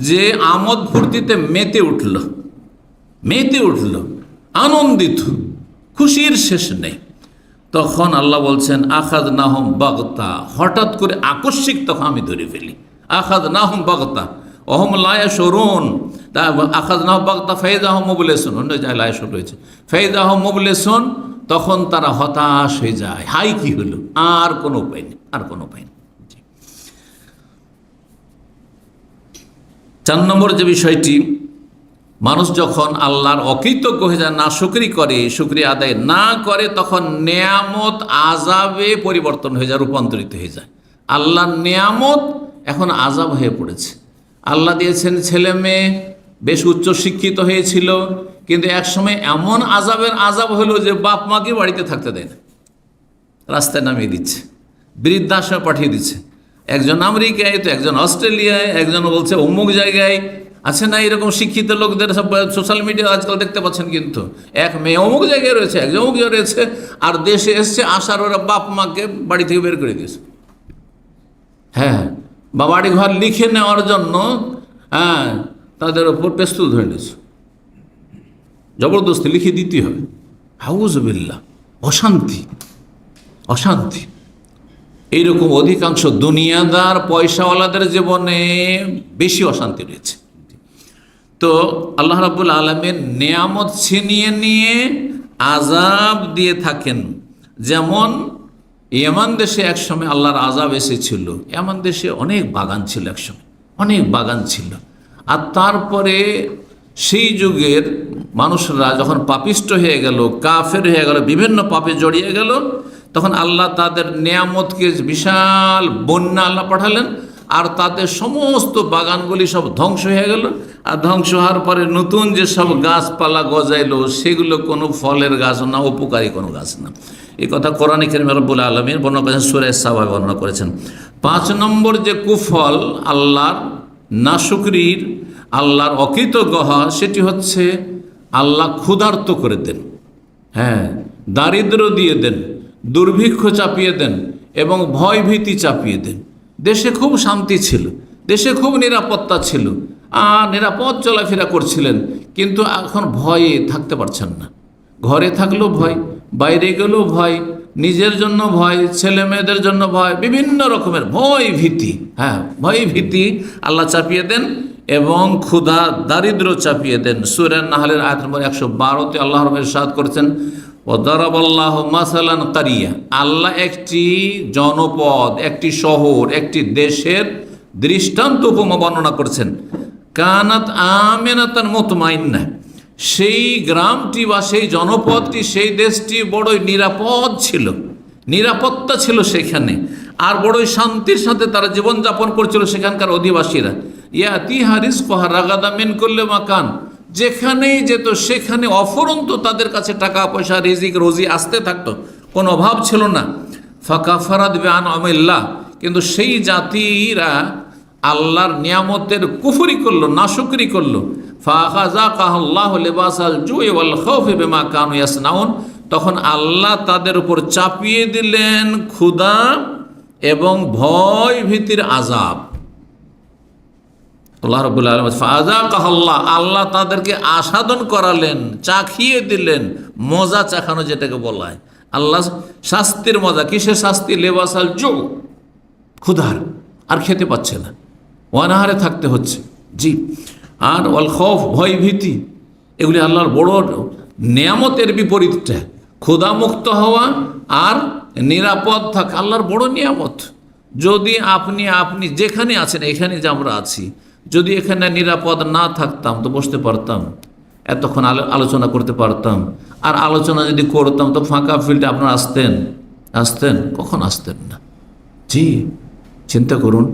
যে আমোদ ফুর্তিতে মেতে উঠল, আনন্দিত, খুশির শেষ নেই। তখন আল্লাহ বলছেন আখাযনাহুম বাগতা, হঠাৎ করে আকস্মিক তখন আমি ধরে ফেলি। আখাযনাহুম বাগতা ওহুম লা ইয়াশউরুন, আখাযনাহুম বাগতা ফাইযা হুম মুবলিসুন, অন্য জায়গায় লা ইয়াশউর রয়েছে, ফাইযা হুম মুবলিসুন, তখন তারা হতাশ হয়ে যায়, হাই কি হলো, আর কোনো উপায় নেই। 4 নম্বর যে বিষয়টি, মানুষ যখন আল্লাহর অকৃতজ্ঞ হয়ে যায়, নাশুকরি করে, শুকরিয়া আদায় না করে, তখন নেয়ামত আযাবে পরিবর্তন হয়ে যায়, রূপান্তরিত হয়ে যায়। আল্লাহর নেয়ামত এখন আযাব হয়ে পড়েছে। আল্লাহ দিয়েছেন ছেলে মেয়ে, বেশ উচ্চ শিক্ষিত হয়েছিল, কিন্তু একসময় এমন আযাব হলো যে বাপ মাকে বাড়িতে থাকতে দেয় না, রাস্তায় নামিয়ে দিচ্ছে। বৃদ্ধাশ্রমে পাঠিয়ে দিচ্ছে। একজন আমেরিকায়, তো একজন অস্ট্রেলিয়ায়, একজন বলছে অমুক জায়গায়। আছে না এরকম শিক্ষিত লোকদের? সব সোশ্যাল মিডিয়া আজকাল দেখতে পাচ্ছেন। কিন্তু এক মেয়ে অমুক জায়গায় রয়েছে, একজন অমুক জায়গায় রয়েছে, আর দেশে এসছে, আসার ওরা বাপ মাকে বাড়ি থেকে বের করে দিয়েছে। হ্যাঁ, বা বাড়ি ঘর লিখে নেওয়ার জন্য তাদের ওপর পেস্তুল ধরে নিয়েছে, জবরদস্তি লিখে দিতে হবে। হাউজুবিল্লাহ, অশান্তি অশান্তি। এইরকম অধিকাংশ দুনিয়াদার পয়সাওয়ালাদের জীবনে বেশি অশান্তি রয়েছে। তো আল্লাহ রাব্বুল আলামিন নেয়ামত ছিনিয়ে নিয়ে আযাব দিয়ে থাকেন। যেমন ইয়ামান দেশে একসময় আল্লাহর আযাব এসেছিল। ইয়ামান দেশে অনেক বাগান ছিল, একসময় অনেক বাগান ছিল। আর তারপরে সেই যুগের মানুষরা যখন পাপিষ্ট হয়ে গেল, কাফের হয়ে গেল, বিভিন্ন পাপে জড়িয়ে গেল, তখন আল্লাহ তাদের নেয়ামতকে বিশাল বন্যা আল্লাহ পাঠালেন, আর তাদের সমস্ত বাগানগুলি সব ধ্বংস হয়ে গেল। আর ধ্বংস হওয়ার পরে নতুন যে সব গাছপালা গজাইলো, সেগুলো কোনো ফলের গাছ না, উপকারী কোনো গাছ না। এই কথা কোরআনে কারীমে রব্বুল আলামিন বর্ণনা করেছেন, সূরা সাবা বর্ণনা করেছেন। 5 নম্বর যে কুফল আল্লাহর নাশুকরির, আল্লাহর অকৃতজ্ঞ হওয়া, সেটি হচ্ছে আল্লাহ ক্ষুধার্ত করে দেন। হ্যাঁ, দারিদ্র দিয়ে দেন, দুর্ভিক্ষ চাপিয়ে দেন এবং ভয় ভীতি চাপিয়ে দেন। দেশে খুব শান্তি ছিল, দেশে খুব নিরাপত্তা ছিল, আর নিরাপদ চলাফেরা করছিলেন, কিন্তু এখন ভয়ে থাকতে পারছেন না। ঘরে থাকলেও ভয়, বাইরে গেলেও ভয়, নিজের জন্য ভয়, ছেলে মেয়েদের জন্য ভয়, বিভিন্ন রকমের ভয় ভীতি। হ্যাঁ, ভয় ভীতি আল্লাহ চাপিয়ে দেন এবং ক্ষুধা দারিদ্র চাপিয়ে দেন। সূরা নাহলের আয়াত নম্বর 112-তে আল্লাহ রাব্বুল ইরশাদ করেছেন, ওয়াদারাবাল্লাহু মাসালান কারিয়া, আল্লাহ একটি জনপদ, একটি শহর, একটি দেশের দৃষ্টান্ত উপমা বর্ণনা করছেন। কানাত আমিনাতান মুতমাইন্না, সেই গ্রামটি বা সেই জনপদটি, সেই দেশটি বড়ই নিরাপদ ছিল, নিরাপত্তা ছিল সেখানে, আর বড়ই শান্তির সাথে তারা জীবনযাপন করছিল সেখানকার অধিবাসীরা। ইয়াতিহা রিজকুহা রাগাদা মিন কুল্লি মাকান, যেখানেই যেত সেখানে অফুরন্ত তাদের কাছে টাকা পয়সা, রিজিক রোজি আসতে থাকতো, কোনো অভাব ছিল না। ফাকাফারাত বিআনআমিল্লাহ, কিন্তু সেই জাতিরা আল্লাহর নিয়ামতের কুফরি করলো, নাশুকরি করলো। ফাআখাযাকাহুল্লাহু লিবাসাল জুই ওয়াল খাউফি বিমা কানু ইয়াসনাউন, তখন আল্লাহ তাদের উপর চাপিয়ে দিলেন ক্ষুধা এবং ভয় ভীতির আযাব। আল্লাহ রাব্বুল আলামিন ফাআযাকাহুল্লাহ, আল্লাহ তাদেরকে আস্বাদন করালেন, চাখিয়ে দিলেন, মজা চাখানো যেটাকে বলা হয়। আল্লাহ শাস্তির মজা, কিসের শাস্তি? লেবাসাল জু, ক্ষুধার, আর খেতে পাচ্ছে না, অনাহারে থাকতে হচ্ছে। জি, আর ওয়াল খৌফ, ভয় ভীতি, এগুলি আল্লাহর বড় নিয়ামতের বিপরীতটা। ক্ষুধামুক্ত হওয়া আর নিরাপদ থাকা আল্লাহর বড় নিয়ামত। যদি আপনি যেখানে আছেন, এখানে যে আমরা আছি, যদি এখানে নিরাপদ না থাকতাম তো বসতে পারতাম, এতক্ষণ আলোচনা করতে পারতাম। আর আলোচনা যদি করতাম তো ফাঁকা ফিল্ডে আপনারা আসতেন? কখন আসতেন না। জি, চিন্তা করুন,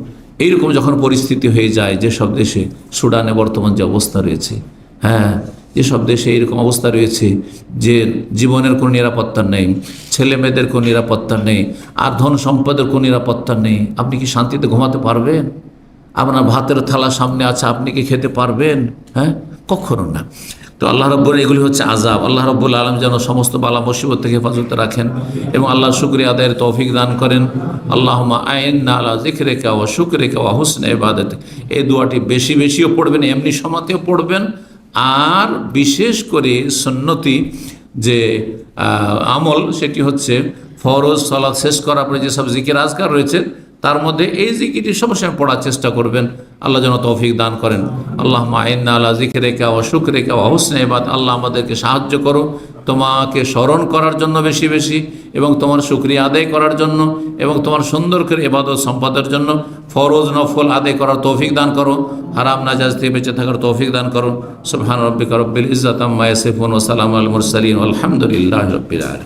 এইরকম যখন পরিস্থিতি হয়ে যায়, যেসব দেশে, সুডানে বর্তমান যে অবস্থা রয়েছে, হ্যাঁ, যেসব দেশে এইরকম অবস্থা রয়েছে যে জীবনের কোনো নিরাপত্তা নেই, ছেলে মেয়েদের কোনো নিরাপত্তা নেই, আর ধন সম্পদের কোনো নিরাপত্তা নেই, আপনি কি শান্তিতে ঘুমাতে পারবেন? আপনার ভাতের থালা সামনে আছে, আপনি কি খেতে পারবেন? হ্যাঁ, কখনো না। তো আল্লাহ রাব্বুল, এগুলি হচ্ছে আযাব। আল্লাহ রাব্বুল আলামিন যেন সমস্ত বালা মুসিবত থেকে হেফাজতে রাখেন এবং আল্লাহর শুকরিয়া আদায়ের তৌফিক দান করেন। আল্লাহুম্মা আইন্না আলা যিকরিকা ওয়া শুকরিকা ওয়া হুসনি ইবাদাতিক। এই দোয়াটি বেশি বেশিও পড়বেন, এমনি সময়তেও পড়বেন। আর বিশেষ করে সুন্নতি যে আমল, সেটি হচ্ছে ফরজ সালাত শেষ করার পরে যেসব জিকির আজকার রয়েছে, তার মধ্যে এই জিকিরটি সবসময় পড়ার চেষ্টা করবেন। আল্লাহ যেন তৌফিক দান করেন। আল্লাহুম্মা আইন্না আলা যিকরিকা ওয়া শুকরিকা ওয়া হুসনি ইবাদাতিক। আল্লাহ আমাদেরকে সাহায্য করো তোমাকে স্মরণ করার জন্য বেশি বেশি, এবং তোমার শুকরিয়া আদায় করার জন্য, এবং তোমার সুন্দর করে ইবাদত সম্পাদনের জন্য। ফরজ নফল আদায় করার তৌফিক দান করো, হারাম নাজায়েজ থেকে বেঁচে থাকার তৌফিক দান করো। সুবহান রাব্বিকা রব্বিল ইজ্জাতি আম্মা ইয়াসিফুন ওয়া সালামুন আলাল মুরসালিন ওয়া আলহামদুলিল্লাহি রাব্বিল আলামিন।